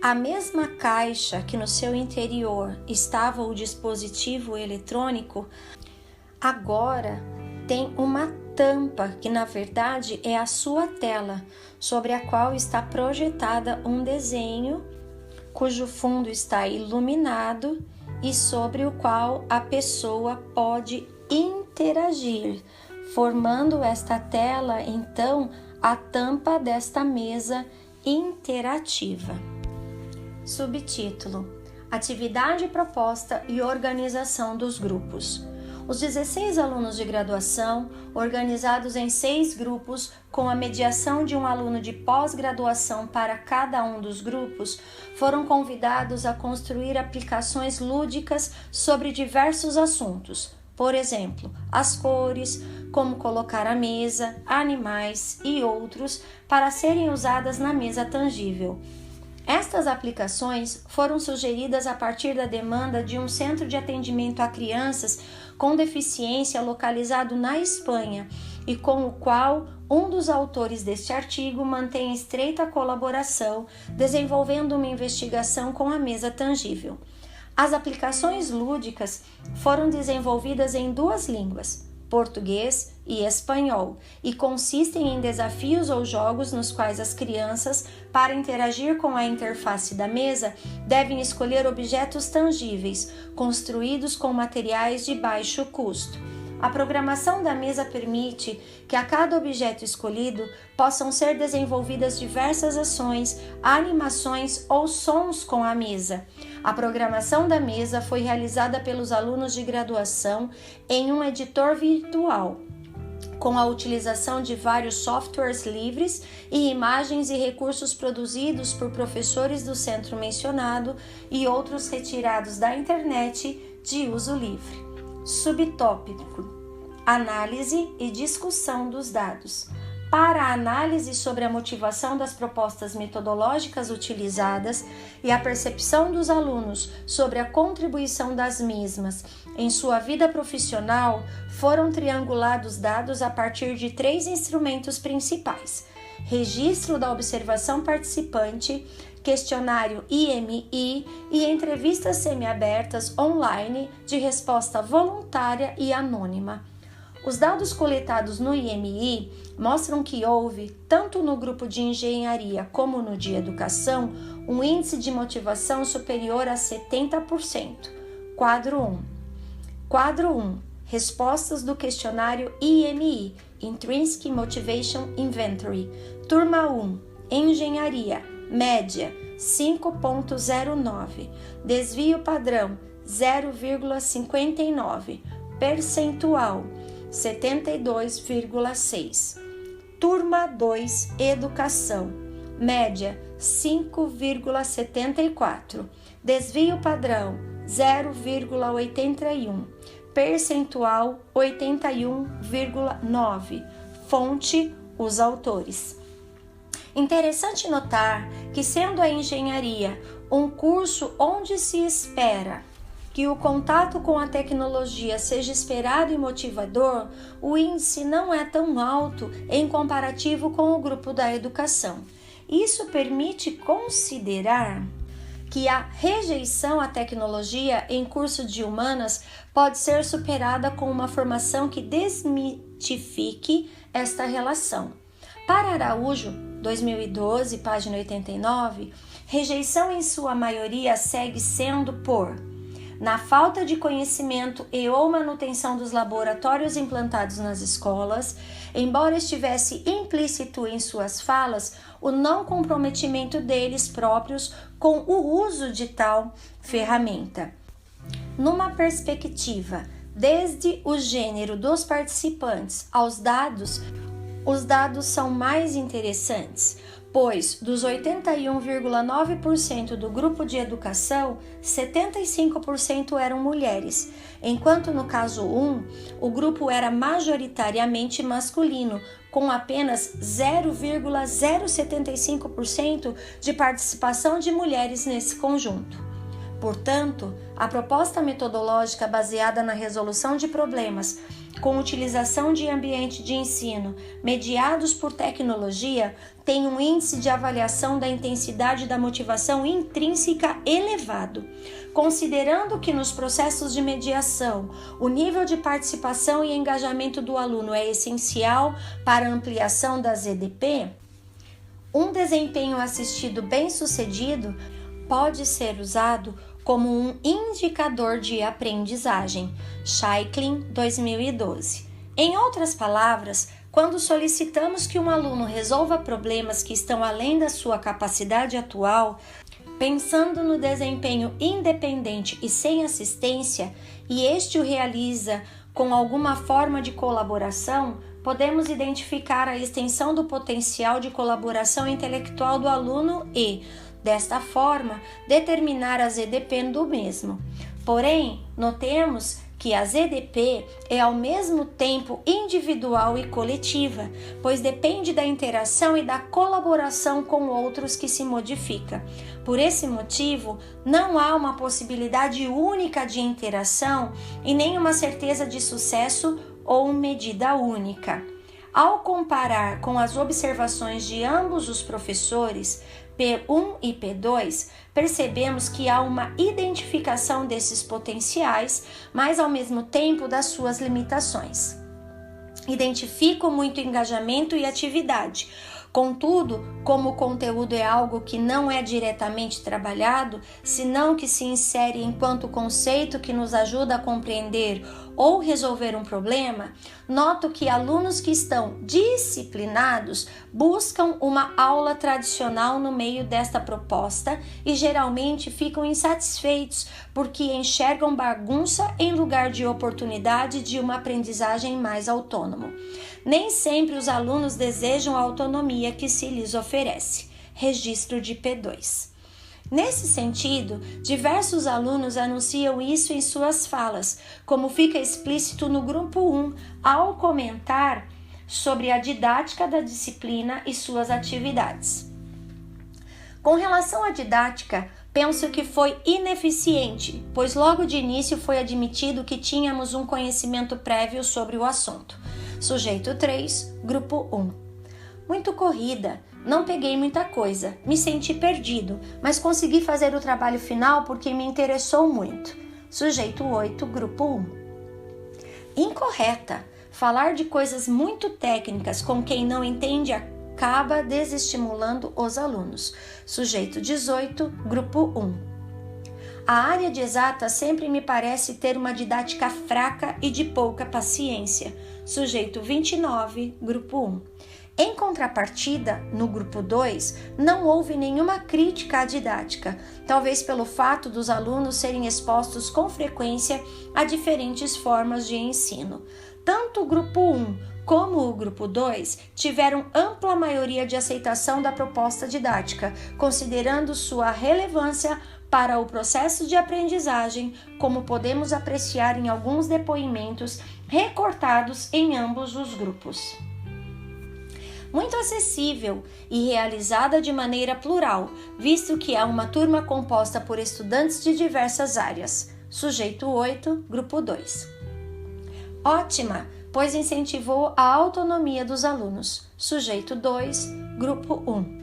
A mesma caixa que no seu interior estava o dispositivo eletrônico, agora tem uma tampa que na verdade é a sua tela, sobre a qual está projetada um desenho cujo fundo está iluminado e sobre o qual a pessoa pode interagir, formando esta tela então a tampa desta mesa interativa. Subtítulo: Atividade proposta e organização dos grupos. Os 16 alunos de graduação, organizados em 6 grupos, com a mediação de um aluno de pós-graduação para cada um dos grupos, foram convidados a construir aplicações lúdicas sobre diversos assuntos. Por exemplo, as cores, como colocar a mesa, animais e outros para serem usadas na mesa tangível. Estas aplicações foram sugeridas a partir da demanda de um centro de atendimento a crianças com deficiência localizado na Espanha e com o qual um dos autores deste artigo mantém estreita colaboração, desenvolvendo uma investigação com a mesa tangível. As aplicações lúdicas foram desenvolvidas em 2 línguas, português e espanhol, e consistem em desafios ou jogos nos quais as crianças, para interagir com a interface da mesa, devem escolher objetos tangíveis, construídos com materiais de baixo custo. A programação da mesa permite que a cada objeto escolhido possam ser desenvolvidas diversas ações, animações ou sons com a mesa. A programação da mesa foi realizada pelos alunos de graduação em um editor virtual, com a utilização de vários softwares livres e imagens e recursos produzidos por professores do centro mencionado e outros retirados da internet de uso livre. Subtópico: Análise e discussão dos dados. Para a análise sobre a motivação das propostas metodológicas utilizadas e a percepção dos alunos sobre a contribuição das mesmas em sua vida profissional, foram triangulados dados a partir de 3 instrumentos principais: registro da observação participante, questionário IMI e entrevistas semiabertas online de resposta voluntária e anônima. Os dados coletados no IMI mostram que houve, tanto no grupo de engenharia como no de educação, um índice de motivação superior a 70%. Quadro 1. Quadro 1. Respostas do questionário IMI, Intrinsic Motivation Inventory. Turma 1. Engenharia. Média 5.09. Desvio padrão 0,59. Percentual 72,6. Turma 2, Educação. Média 5,74. Desvio padrão 0,81. Percentual 81,9. Fonte: os autores. Interessante notar que, sendo a engenharia um curso onde se espera que o contato com a tecnologia seja esperado e motivador, o índice não é tão alto em comparativo com o grupo da educação. Isso permite considerar que a rejeição à tecnologia em curso de humanas pode ser superada com uma formação que desmitifique esta relação. Para Araújo, 2012, página 89, rejeição em sua maioria segue sendo por: na falta de conhecimento e ou manutenção dos laboratórios implantados nas escolas, embora estivesse implícito em suas falas o não comprometimento deles próprios com o uso de tal ferramenta. Numa perspectiva, desde o gênero dos participantes aos dados, os dados são mais interessantes. pois dos 81,9% do grupo de educação, 75% eram mulheres, enquanto no caso 1, o grupo era majoritariamente masculino, com apenas 0,075% de participação de mulheres nesse conjunto. Portanto, a proposta metodológica baseada na resolução de problemas com utilização de ambiente de ensino mediados por tecnologia tem um índice de avaliação da intensidade da motivação intrínseca elevado. Considerando que nos processos de mediação o nível de participação e engajamento do aluno é essencial para a ampliação da ZDP, um desempenho assistido bem-sucedido pode ser usado como um indicador de aprendizagem, Scheiklin, 2012. Em outras palavras, quando solicitamos que um aluno resolva problemas que estão além da sua capacidade atual, pensando no desempenho independente e sem assistência, e este o realiza com alguma forma de colaboração, podemos identificar a extensão do potencial de colaboração intelectual do aluno e, desta forma, determinar a ZDP do mesmo. Porém, notemos que a ZDP é ao mesmo tempo individual e coletiva, pois depende da interação e da colaboração com outros que se modifica. Por esse motivo, não há uma possibilidade única de interação e nem uma certeza de sucesso ou medida única. Ao comparar com as observações de ambos os professores, P1 e P2, percebemos que há uma identificação desses potenciais, mas ao mesmo tempo das suas limitações. Identifico muito engajamento e atividade. Contudo, como o conteúdo é algo que não é diretamente trabalhado, senão que se insere enquanto conceito que nos ajuda a compreender ou resolver um problema, noto que alunos que estão disciplinados buscam uma aula tradicional no meio desta proposta e geralmente ficam insatisfeitos porque enxergam bagunça em lugar de oportunidade de uma aprendizagem mais autônoma. Nem sempre os alunos desejam a autonomia que se lhes oferece. Registro de P2. Nesse sentido, diversos alunos anunciam isso em suas falas, como fica explícito no grupo 1, ao comentar sobre a didática da disciplina e suas atividades. Com relação à didática, penso que foi ineficiente, pois logo de início foi admitido que tínhamos um conhecimento prévio sobre o assunto. Sujeito 3, grupo 1. Muito corrida, não peguei muita coisa, me senti perdido, mas consegui fazer o trabalho final porque me interessou muito. Sujeito 8, grupo 1. Incorreta, falar de coisas muito técnicas com quem não entende acaba desestimulando os alunos. Sujeito 18, grupo 1. A área de exatas sempre me parece ter uma didática fraca e de pouca paciência. Sujeito 29, grupo 1. Em contrapartida, no grupo 2, não houve nenhuma crítica à didática, talvez pelo fato dos alunos serem expostos com frequência a diferentes formas de ensino. Tanto o grupo 1 como o grupo 2 tiveram ampla maioria de aceitação da proposta didática, considerando sua relevância para o processo de aprendizagem, como podemos apreciar em alguns depoimentos recortados em ambos os grupos. Muito acessível e realizada de maneira plural, visto que é uma turma composta por estudantes de diversas áreas. Sujeito 8, grupo 2. Ótima, pois incentivou a autonomia dos alunos. Sujeito 2, grupo 1.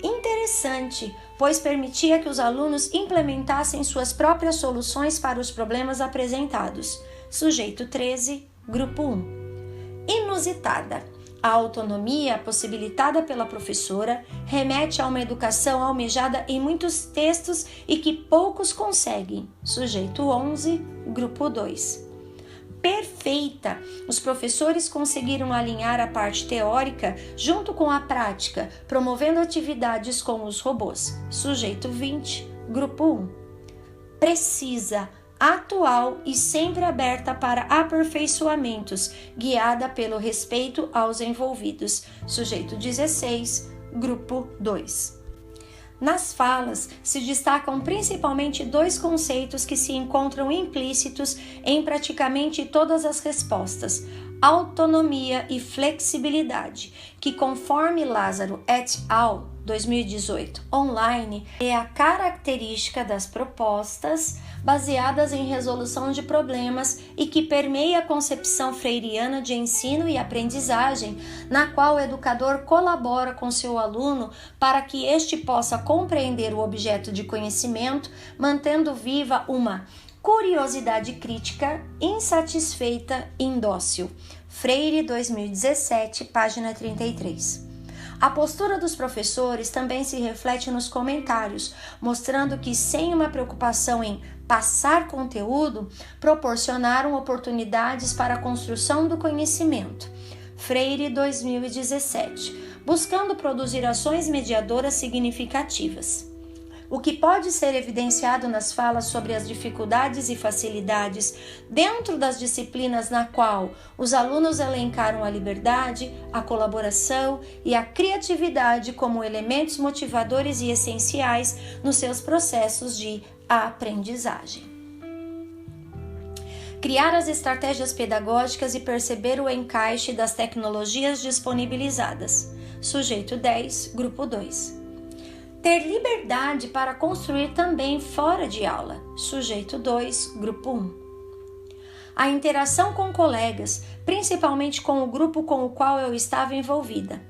Interessante, pois permitia que os alunos implementassem suas próprias soluções para os problemas apresentados. Sujeito 13, grupo 1. Inusitada. A autonomia possibilitada pela professora remete a uma educação almejada em muitos textos e que poucos conseguem. Sujeito 11, grupo 2. Perfeita! Os professores conseguiram alinhar a parte teórica junto com a prática, promovendo atividades com os robôs. Sujeito 20, grupo 1. Precisa, atual e sempre aberta para aperfeiçoamentos, guiada pelo respeito aos envolvidos. Sujeito 16, grupo 2. Nas falas, se destacam principalmente dois conceitos que se encontram implícitos em praticamente todas as respostas: autonomia e flexibilidade, que, conforme Lázaro et al. 2018 online, é a característica das propostas baseadas em resolução de problemas e que permeia a concepção freiriana de ensino e aprendizagem, na qual o educador colabora com seu aluno para que este possa compreender o objeto de conhecimento, mantendo viva uma curiosidade crítica insatisfeita e indócil. Freire, 2017, página 33. A postura dos professores também se reflete nos comentários, mostrando que, sem uma preocupação em passar conteúdo, proporcionaram oportunidades para a construção do conhecimento. Freire, 2017, buscando produzir ações mediadoras significativas. O que pode ser evidenciado nas falas sobre as dificuldades e facilidades dentro das disciplinas na qual os alunos elencaram a liberdade, a colaboração e a criatividade como elementos motivadores e essenciais nos seus processos de aprendizagem. Criar as estratégias pedagógicas e perceber o encaixe das tecnologias disponibilizadas. Sujeito 10, grupo 2. Ter liberdade para construir também fora de aula. Sujeito 2, grupo 1. A interação com colegas, principalmente com o grupo com o qual eu estava envolvida.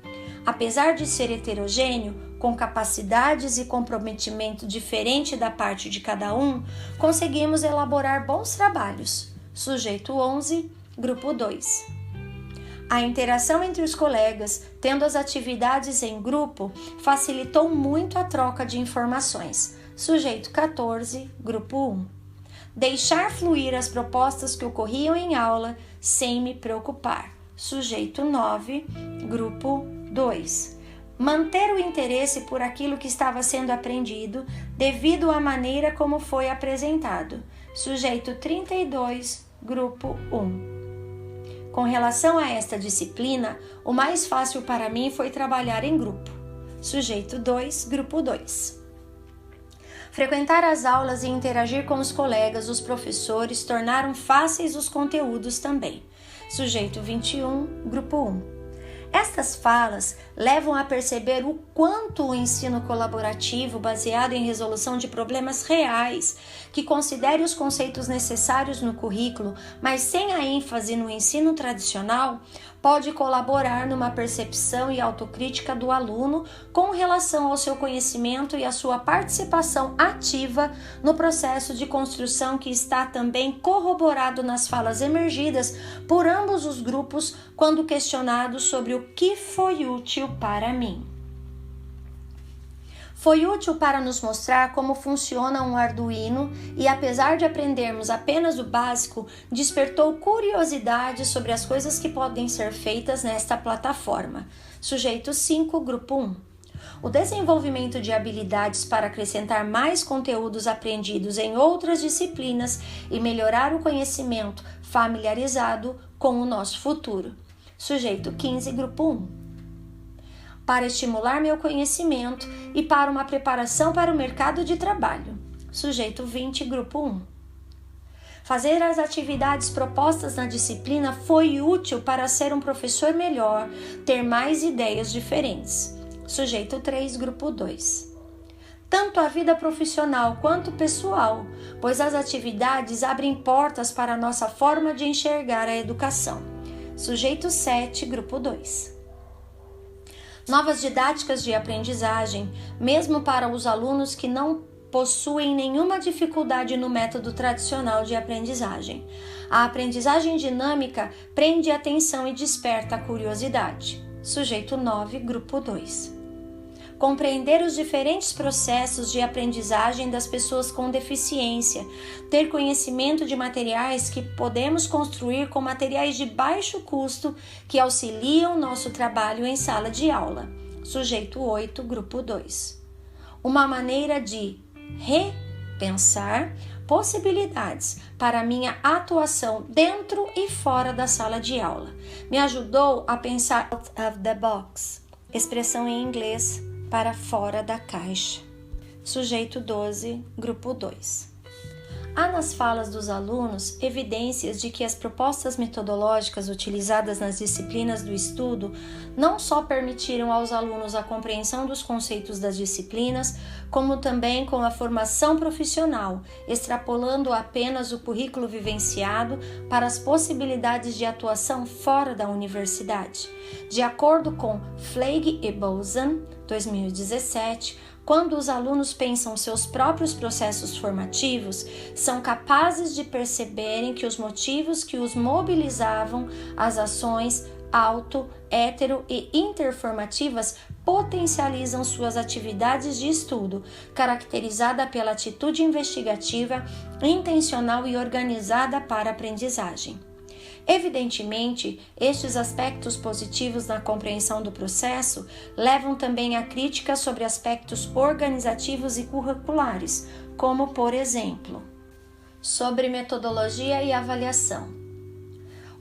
Apesar de ser heterogêneo, com capacidades e comprometimento diferente da parte de cada um, conseguimos elaborar bons trabalhos. Sujeito 11, grupo 2. A interação entre os colegas, tendo as atividades em grupo, facilitou muito a troca de informações. Sujeito 14, grupo 1. Deixar fluir as propostas que ocorriam em aula sem me preocupar. Sujeito 9, grupo 2. Manter o interesse por aquilo que estava sendo aprendido devido à maneira como foi apresentado. Sujeito 32, grupo 1. Com relação a esta disciplina, o mais fácil para mim foi trabalhar em grupo. Sujeito 2, grupo 2. Frequentar as aulas e interagir com os colegas, os professores, tornaram fáceis os conteúdos também. Sujeito 21, grupo 1. Estas falas levam a perceber o quanto o ensino colaborativo, baseado em resolução de problemas reais, que considere os conceitos necessários no currículo, mas sem a ênfase no ensino tradicional, pode colaborar numa percepção e autocrítica do aluno com relação ao seu conhecimento e à sua participação ativa no processo de construção, que está também corroborado nas falas emergidas por ambos os grupos quando questionados sobre o que foi útil para mim. Foi útil para nos mostrar como funciona um Arduino e, apesar de aprendermos apenas o básico, despertou curiosidade sobre as coisas que podem ser feitas nesta plataforma. Sujeito 5, grupo 1. O desenvolvimento de habilidades para acrescentar mais conteúdos aprendidos em outras disciplinas e melhorar o conhecimento familiarizado com o nosso futuro. Sujeito 15, grupo 1. Para estimular meu conhecimento e para uma preparação para o mercado de trabalho. Sujeito 20, grupo 1. Fazer as atividades propostas na disciplina foi útil para ser um professor melhor, ter mais ideias diferentes. Sujeito 3, grupo 2. Tanto a vida profissional quanto pessoal, pois as atividades abrem portas para a nossa forma de enxergar a educação. Sujeito 7, grupo 2. Novas didáticas de aprendizagem, mesmo para os alunos que não possuem nenhuma dificuldade no método tradicional de aprendizagem. A aprendizagem dinâmica prende a atenção e desperta a curiosidade. Sujeito 9, grupo 2. Compreender os diferentes processos de aprendizagem das pessoas com deficiência, ter conhecimento de materiais que podemos construir com materiais de baixo custo que auxiliam nosso trabalho em sala de aula. Sujeito 8, grupo 2. Uma maneira de repensar possibilidades para minha atuação dentro e fora da sala de aula. Me ajudou a pensar out of the box. expressão em inglês para fora da caixa. Sujeito 12, grupo 2. Há nas falas dos alunos evidências de que as propostas metodológicas utilizadas nas disciplinas do estudo não só permitiram aos alunos a compreensão dos conceitos das disciplinas, como também com a formação profissional, extrapolando apenas o currículo vivenciado para as possibilidades de atuação fora da universidade. De acordo com Fleig e Bozan, 2017, quando os alunos pensam seus próprios processos formativos, são capazes de perceberem que os motivos que os mobilizavam, as ações auto, hetero e interformativas potencializam suas atividades de estudo, caracterizada pela atitude investigativa, intencional e organizada para a aprendizagem. Evidentemente, estes aspectos positivos na compreensão do processo levam também a críticas sobre aspectos organizativos e curriculares, como, por exemplo, sobre metodologia e avaliação.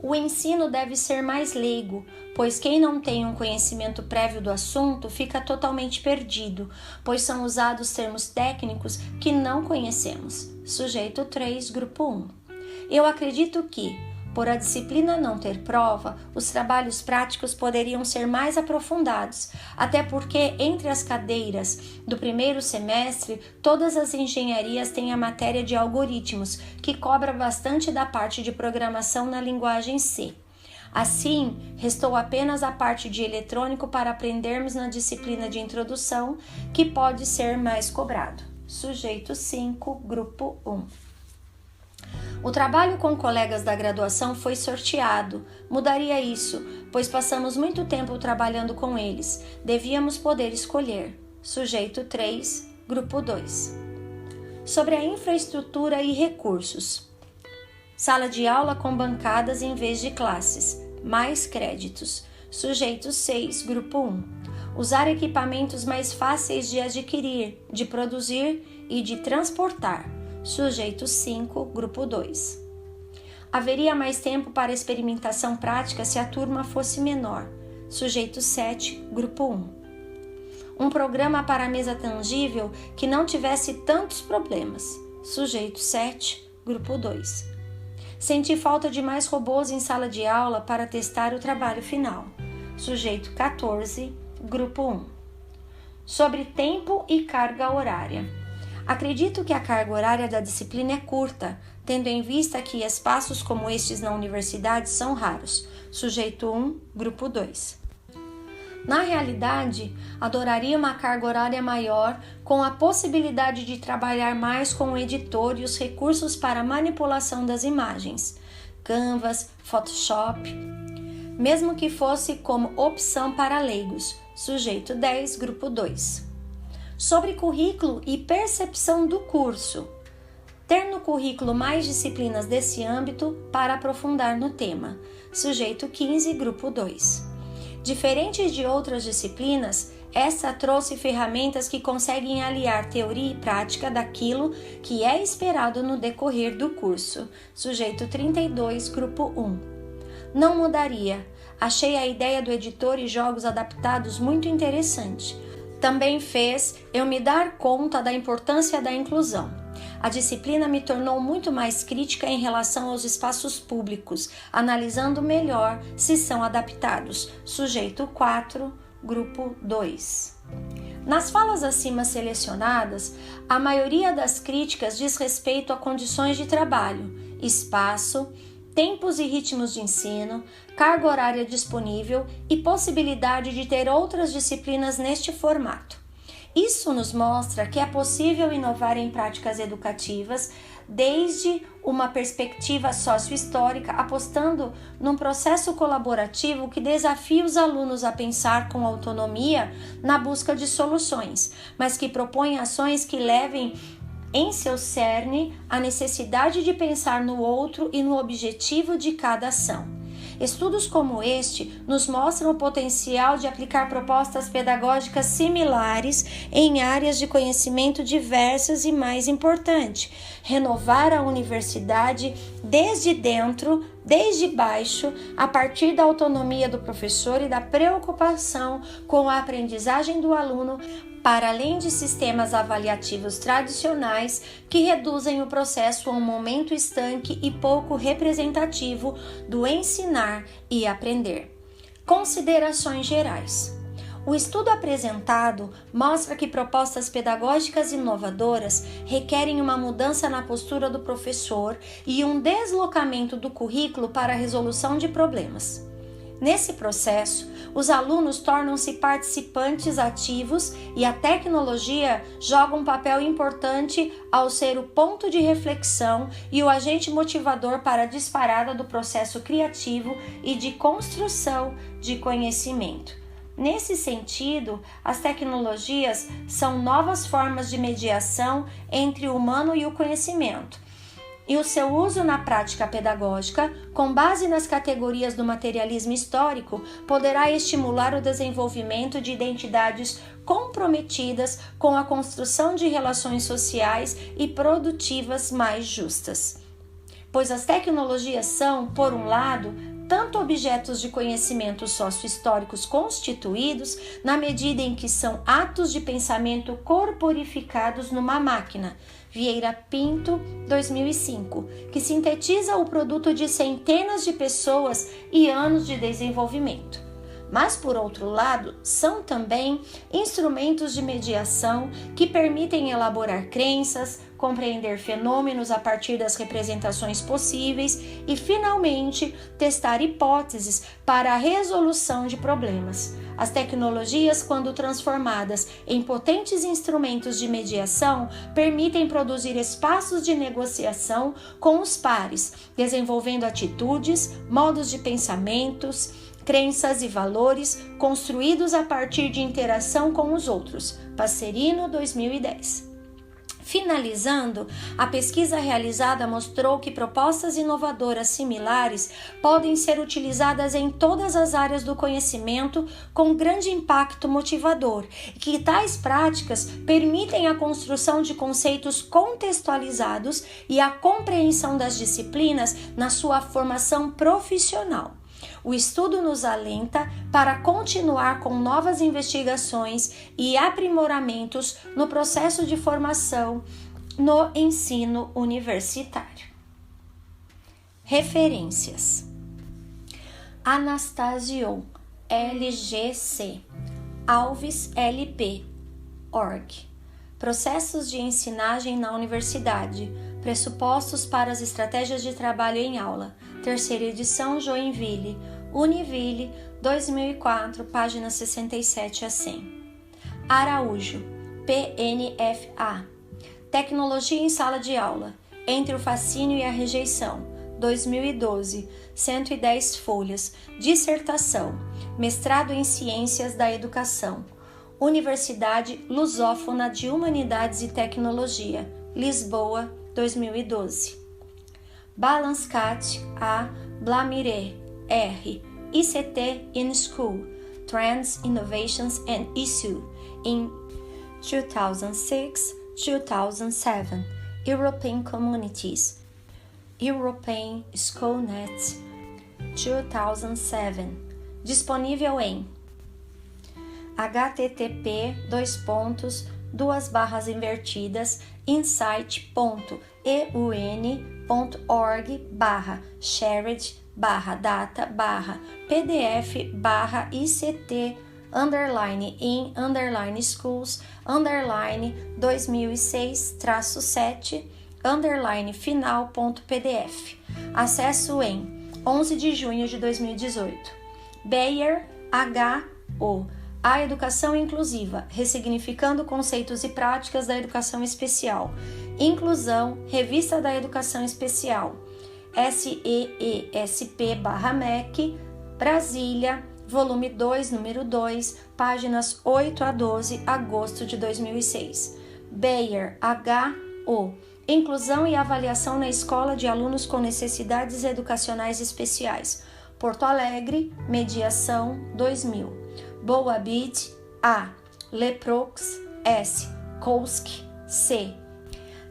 O ensino deve ser mais leigo, pois quem não tem um conhecimento prévio do assunto fica totalmente perdido, pois são usados termos técnicos que não conhecemos. Sujeito 3, grupo 1. Eu acredito que, por a disciplina não ter prova, os trabalhos práticos poderiam ser mais aprofundados, até porque entre as cadeiras do primeiro semestre, todas as engenharias têm a matéria de algoritmos, que cobra bastante da parte de programação na linguagem C. Assim, restou apenas a parte de eletrônico para aprendermos na disciplina de introdução, que pode ser mais cobrado. Sujeito 5, grupo 1. O trabalho com colegas da graduação foi sorteado. Mudaria isso, pois passamos muito tempo trabalhando com eles. Devíamos poder escolher. Sujeito 3, grupo 2. Sobre a infraestrutura e recursos. Sala de aula com bancadas em vez de classes. Mais créditos. Sujeito 6, grupo 1. Usar equipamentos mais fáceis de adquirir, de produzir e de transportar. Sujeito 5, grupo 2. Haveria mais tempo para experimentação prática se a turma fosse menor. Sujeito 7, grupo 1. Um programa para a mesa tangível que não tivesse tantos problemas. Sujeito 7, grupo 2. Senti falta de mais robôs em sala de aula para testar o trabalho final. Sujeito 14, grupo 1. Sobre tempo e carga horária. Acredito que a carga horária da disciplina é curta, tendo em vista que espaços como estes na universidade são raros. Sujeito 1, grupo 2. Na realidade, adoraria uma carga horária maior, com a possibilidade de trabalhar mais com o editor e os recursos para manipulação das imagens, Canvas, Photoshop, mesmo que fosse como opção para leigos. Sujeito 10, grupo 2. Sobre currículo e percepção do curso. Ter no currículo mais disciplinas desse âmbito para aprofundar no tema. Sujeito 15, grupo 2. Diferente de outras disciplinas, essa trouxe ferramentas que conseguem aliar teoria e prática daquilo que é esperado no decorrer do curso. Sujeito 32, grupo 1. Não mudaria. Achei a ideia do editor e jogos adaptados muito interessante. Também fez eu me dar conta da importância da inclusão. A disciplina me tornou muito mais crítica em relação aos espaços públicos, analisando melhor se são adaptados. Sujeito 4, grupo 2. Nas falas acima selecionadas, a maioria das críticas diz respeito a condições de trabalho, espaço, tempos e ritmos de ensino, carga horária disponível e possibilidade de ter outras disciplinas neste formato. Isso nos mostra que é possível inovar em práticas educativas desde uma perspectiva sociohistórica, apostando num processo colaborativo que desafia os alunos a pensar com autonomia na busca de soluções, mas que propõe ações que levem em seu cerne a necessidade de pensar no outro e no objetivo de cada ação. Estudos como este nos mostram o potencial de aplicar propostas pedagógicas similares em áreas de conhecimento diversas e, mais importante, renovar a universidade desde dentro desde baixo, a partir da autonomia do professor e da preocupação com a aprendizagem do aluno, para além de sistemas avaliativos tradicionais que reduzem o processo a um momento estanque e pouco representativo do ensinar e aprender. Considerações gerais. O estudo apresentado mostra que propostas pedagógicas inovadoras requerem uma mudança na postura do professor e um deslocamento do currículo para a resolução de problemas. Nesse processo, os alunos tornam-se participantes ativos e a tecnologia joga um papel importante ao ser o ponto de reflexão e o agente motivador para a disparada do processo criativo e de construção de conhecimento. Nesse sentido, as tecnologias são novas formas de mediação entre o humano e o conhecimento, e o seu uso na prática pedagógica, com base nas categorias do materialismo histórico, poderá estimular o desenvolvimento de identidades comprometidas com a construção de relações sociais e produtivas mais justas. Pois as tecnologias são, por um lado, tanto objetos de conhecimento sócio-históricos constituídos, na medida em que são atos de pensamento corporificados numa máquina, Vieira Pinto, 2005, que sintetiza o produto de centenas de pessoas e anos de desenvolvimento. Mas, por outro lado, são também instrumentos de mediação que permitem elaborar crenças, compreender fenômenos a partir das representações possíveis e, finalmente, testar hipóteses para a resolução de problemas. As tecnologias, quando transformadas em potentes instrumentos de mediação, permitem produzir espaços de negociação com os pares, desenvolvendo atitudes, modos de pensamentos, crenças e valores construídos a partir de interação com os outros. Passerino, 2010. Finalizando, a pesquisa realizada mostrou que propostas inovadoras similares podem ser utilizadas em todas as áreas do conhecimento com grande impacto motivador e que tais práticas permitem a construção de conceitos contextualizados e a compreensão das disciplinas na sua formação profissional. O estudo nos alenta para continuar com novas investigações e aprimoramentos no processo de formação no ensino universitário. Referências: Anastasio, LGC, Alves, LP, org. Processos de ensinagem na universidade, pressupostos para as estratégias de trabalho em aula, terceira edição, Joinville, Univille, 2004, páginas 67 a 100. Araújo, PNFA, Tecnologia em Sala de Aula, Entre o Fascínio e a Rejeição, 2012, 110 folhas, dissertação, mestrado em Ciências da Educação, Universidade Lusófona de Humanidades e Tecnologia, Lisboa, 2012. Balanscat, A. Blamire, R. ICT in School, Trends, Innovations and Issues, in 2006-2007, European Communities, European Schoolnet, 2007, disponível em insight.eun.org/shared/data/pdf/in_line_final.pdf. Acesso em 11 de junho de 2018. Beyer, H.O. A Educação Inclusiva, ressignificando conceitos e práticas da educação especial. Inclusão, Revista da Educação Especial. SEESP/MEC, Brasília, volume 2, número 2, páginas 8 a 12, agosto de 2006. Beyer, H.O. Inclusão e avaliação na escola de alunos com necessidades educacionais especiais. Porto Alegre, Mediação, 2000. Boabit, A. Leprox, S. Kouski, C.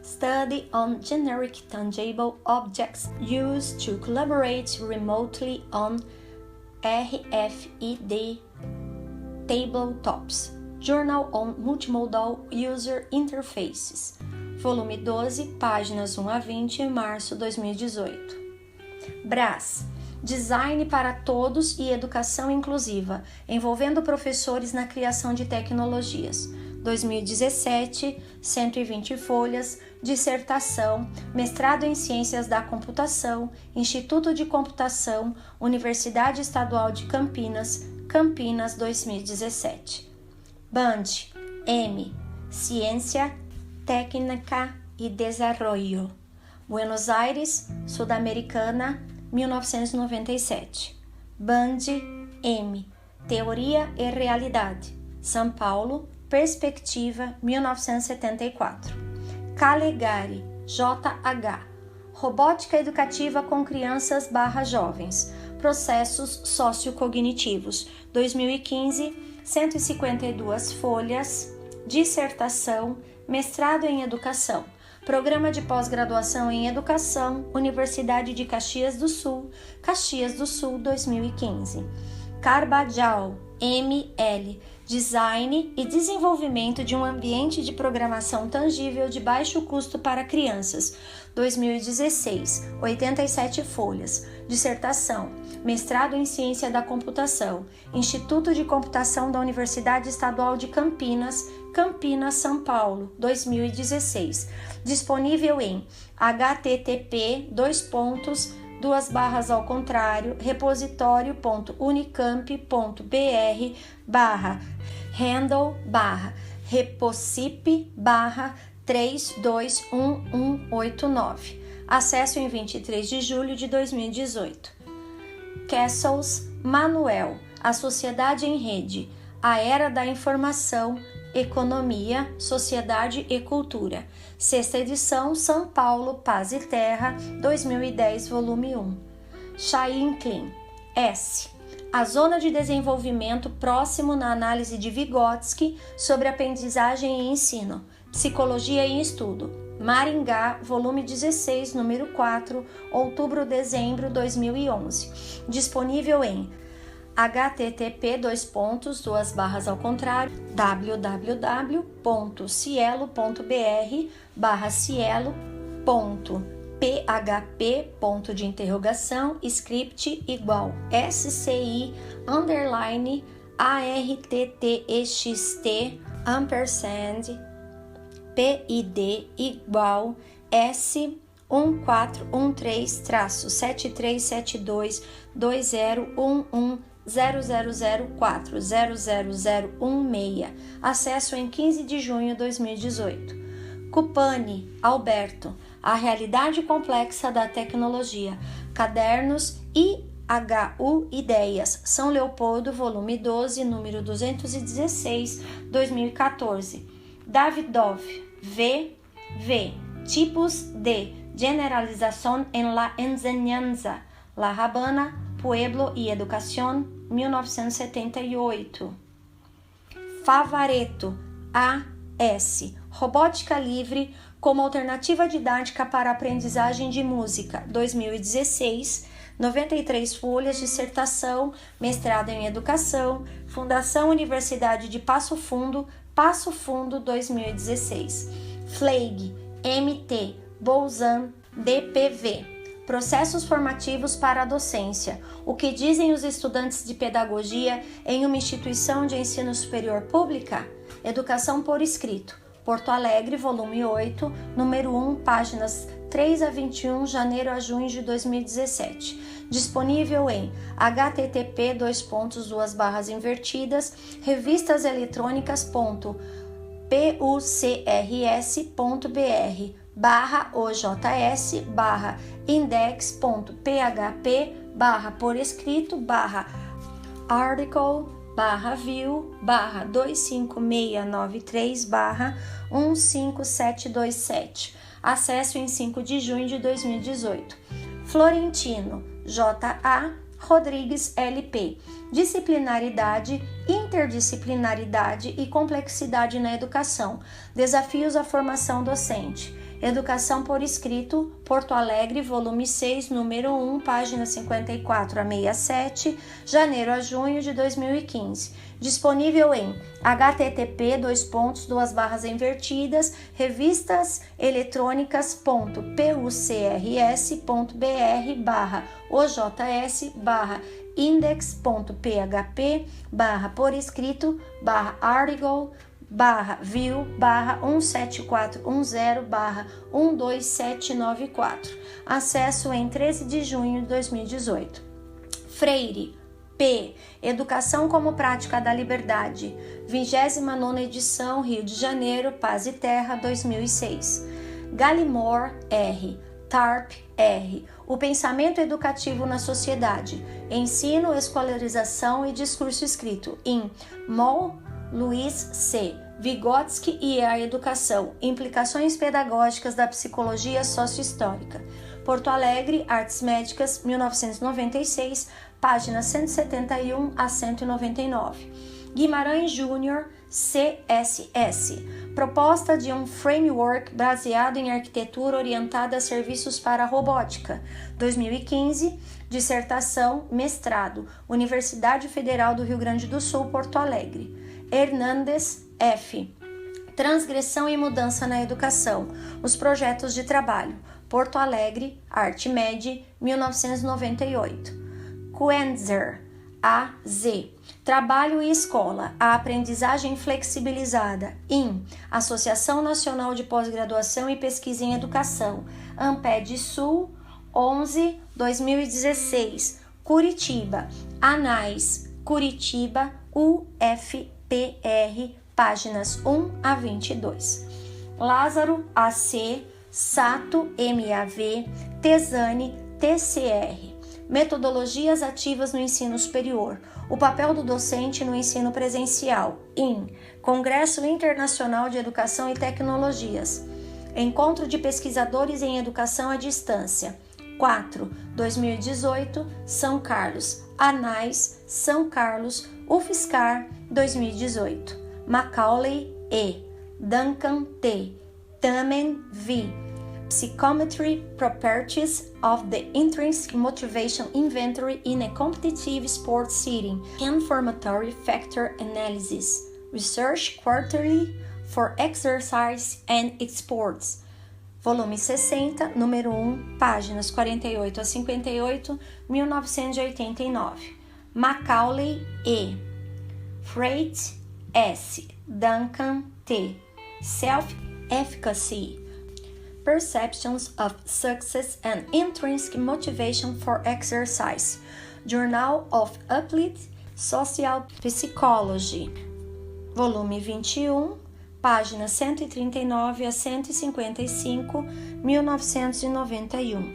Study on Generic Tangible Objects Used to Collaborate Remotely on RFID Tabletops. Journal on Multimodal User Interfaces. Volume 12, páginas 1 a 20, março 2018. BRAS. Design para Todos e Educação Inclusiva, envolvendo professores na criação de tecnologias. 2017, 120 folhas, dissertação, mestrado em Ciências da Computação, Instituto de Computação, Universidade Estadual de Campinas, Campinas 2017. BAND, M, Ciência, Técnica e Desarrollo, Buenos Aires, Sudamericana, 1997. BAND, M, Teoria e Realidade, São Paulo, Perspectiva, 1974. Calegari, JH, Robótica Educativa com Crianças/Jovens, Processos Sociocognitivos, 2015, 152 folhas, dissertação, mestrado em Educação, Programa de Pós-Graduação em Educação, Universidade de Caxias do Sul, 2015. Carbajal, ML, Design e Desenvolvimento de um Ambiente de Programação Tangível de Baixo Custo para Crianças, 2016, 87 folhas, dissertação, mestrado em Ciência da Computação, Instituto de Computação da Universidade Estadual de Campinas, Campinas, São Paulo, 2016, disponível em http://repositório.unicamp.br/handle/321189. Acesso em 23 de julho de 2018. Castles, Manuel, A Sociedade em Rede, A Era da Informação, Economia, Sociedade e Cultura. Sexta edição, São Paulo, Paz e Terra, 2010, volume 1. Schainkling, S. A Zona de Desenvolvimento Próximo na Análise de Vygotsky sobre Aprendizagem e Ensino, Psicologia e Estudo. Maringá, volume 16, número 4, outubro-dezembro 2011. Disponível em www.cielo.br/cielo.php, script igual SCI_ARTTEXT PID igual S143-7372011000400016. Acesso em 15 de junho de 2018. Cupani, Alberto, A Realidade Complexa da Tecnologia, Cadernos IHU Ideias, São Leopoldo, volume 12, número 216, 2014. Davidov, V. Tipos de Generalización en la Enseñanza, La Habana, Pueblo y Educación, 1978. Favaretto, A.S. Robótica Livre como Alternativa Didática para a Aprendizagem de Música, 2016, 93 folhas, dissertação, mestrado em Educação, Fundação Universidade de Passo Fundo, 2016. Fleig, M.T. Bolzan, DPV. Processos formativos para a docência. O que dizem os estudantes de pedagogia em uma instituição de ensino superior pública? Educação por escrito. Porto Alegre, volume 8, número 1, páginas 3 a 21, janeiro a junho de 2017. Disponível em http://revistaseletronicas.pucrs/index.php/por escrito/article/view/25693/15727. Acesso em 5 de junho de 2018. Florentino, J.A. Rodrigues, L.P. Disciplinaridade, interdisciplinaridade e complexidade na educação. Desafios à formação docente. Educação por Escrito, Porto Alegre, volume 6, número 1, página 54 a 67, janeiro a junho de 2015. Disponível em http://, revistaseletrônicas.pucrs/ojs/index.php/por escrito/article/view/17410/12794. Acesso em 13 de junho de 2018. Freire, P. Educação como Prática da Liberdade. 29ª edição, Rio de Janeiro, Paz e Terra, 2006. Gallimore, R. Tarp, R. O Pensamento Educativo na Sociedade. Ensino, Escolarização e Discurso Escrito. Em Moll, Luiz C. Vygotsky e a Educação. Implicações Pedagógicas da Psicologia Sociohistórica. Porto Alegre, Artes Médicas, 1996, páginas 171 a 199. Guimarães Júnior, CSS. Proposta de um framework baseado em arquitetura orientada a serviços para a robótica. 2015, dissertação, mestrado, Universidade Federal do Rio Grande do Sul, Porto Alegre. Hernandes, F. Transgressão e mudança na educação. Os projetos de trabalho. Porto Alegre, Artmed, 1998. Kuenzer, A.Z. Trabalho e Escola, a Aprendizagem Flexibilizada, IN, Associação Nacional de Pós-Graduação e Pesquisa em Educação, Amped Sul, 11, 2016, Curitiba, ANAIS, Curitiba, UFPR, páginas 1 a 22. Lázaro, AC, Sato, MAV, Tesani, TCR. Metodologias ativas no ensino superior. O papel do docente no ensino presencial. IN. Congresso Internacional de Educação e Tecnologias. Encontro de Pesquisadores em Educação à Distância. 4. 2018, São Carlos. ANAIS, São Carlos, UFSCar, 2018. Macaulay, E. Duncan, T. Tamen, V. Psychometry Properties of the Intrinsic Motivation Inventory in a Competitive Sports Setting. Informatory Factor Analysis. Research Quarterly for Exercise and Sports. Volume 60, número 1, páginas 48 a 58, 1989. Macaulay, E. Freight, S. Duncan, T. Self-Efficacy. Perceptions of Success and Intrinsic Motivation for Exercise. Journal of Applied Social Psychology. Volume 21, páginas 139 a 155, 1991.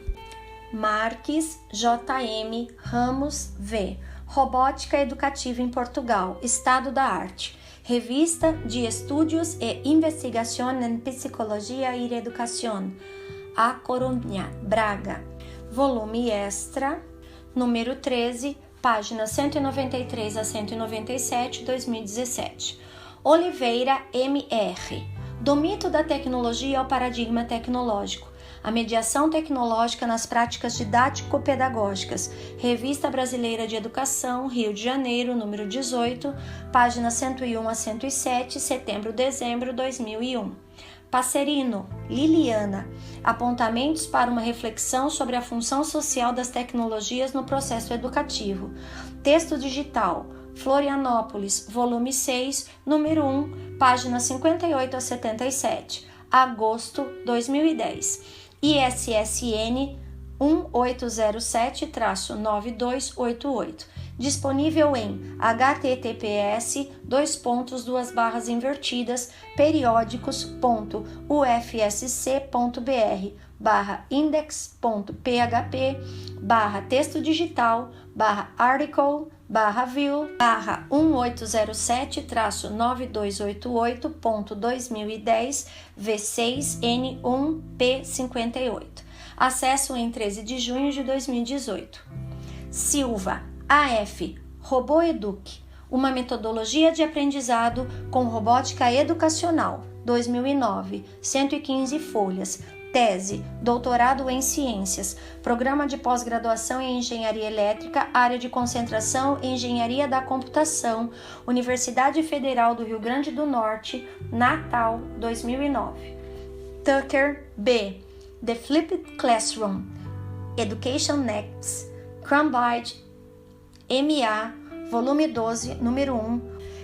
Marques, J.M. Ramos, V. Robótica Educativa em Portugal, Estado da Arte. Revista de Estudios e Investigación en Psicología y Educación, A Coruña, Braga. Volume extra, número 13, páginas 193 a 197, 2017. Oliveira, M.R. Do mito da tecnologia ao paradigma tecnológico. A mediação tecnológica nas práticas didático-pedagógicas. Revista Brasileira de Educação, Rio de Janeiro, número 18, páginas 101 a 107, setembro-dezembro 2001. Passerino, Liliana. Apontamentos para uma reflexão sobre a função social das tecnologias no processo educativo. Texto digital. Florianópolis, volume 6, número 1, páginas 58 a 77. Agosto 2010. ISSN 1807-9288, disponível em https://ufsc.br/index.php/texto digital/article/view/1807-9288.2010 V6N1P58. Acesso em 13 de junho de 2018. Silva, AF, RoboEduc, uma metodologia de aprendizado com robótica educacional. 2009, 115 folhas. Tese, doutorado em ciências, programa de pós-graduação em engenharia elétrica, área de concentração em engenharia da computação, Universidade Federal do Rio Grande do Norte, Natal, 2009. Tucker, B. The Flipped Classroom, Education Next, Cambridge, MA, volume 12, número 1,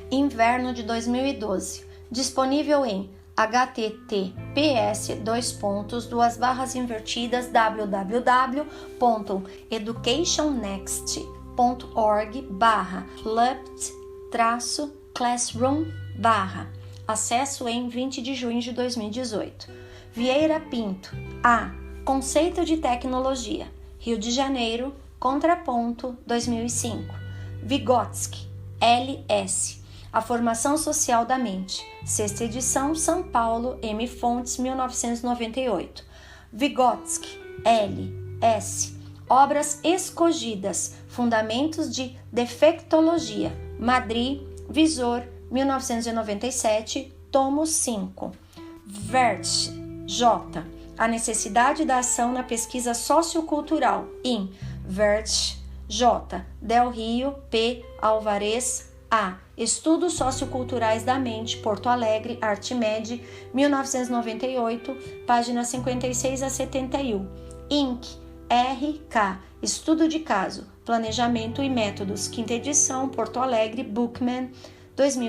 inverno de 2012, disponível em https://www.educationnext.org/flipped-classroom/. Acesso em 20 de junho de 2018. Vieira Pinto, A. Conceito de Tecnologia, Rio de Janeiro, Contraponto, 2005. Vygotsky, L.S. A Formação Social da Mente, 6ª edição, São Paulo, M. Fontes, 1998. Vygotsky, L.S. Obras Escogidas, Fundamentos de Defectologia, Madrid, Visor, 1997, tomo 5. Vertz, J. A Necessidade da Ação na Pesquisa Sociocultural, in Vertz, J. Del Rio, P. Alvarez, A. Estudos Socioculturais da Mente, Porto Alegre, Artimed, 1998, páginas 56 a 71. Inc. R.K. Estudo de Caso, Planejamento e Métodos, 5ª edição, Porto Alegre, Bookman, 2000.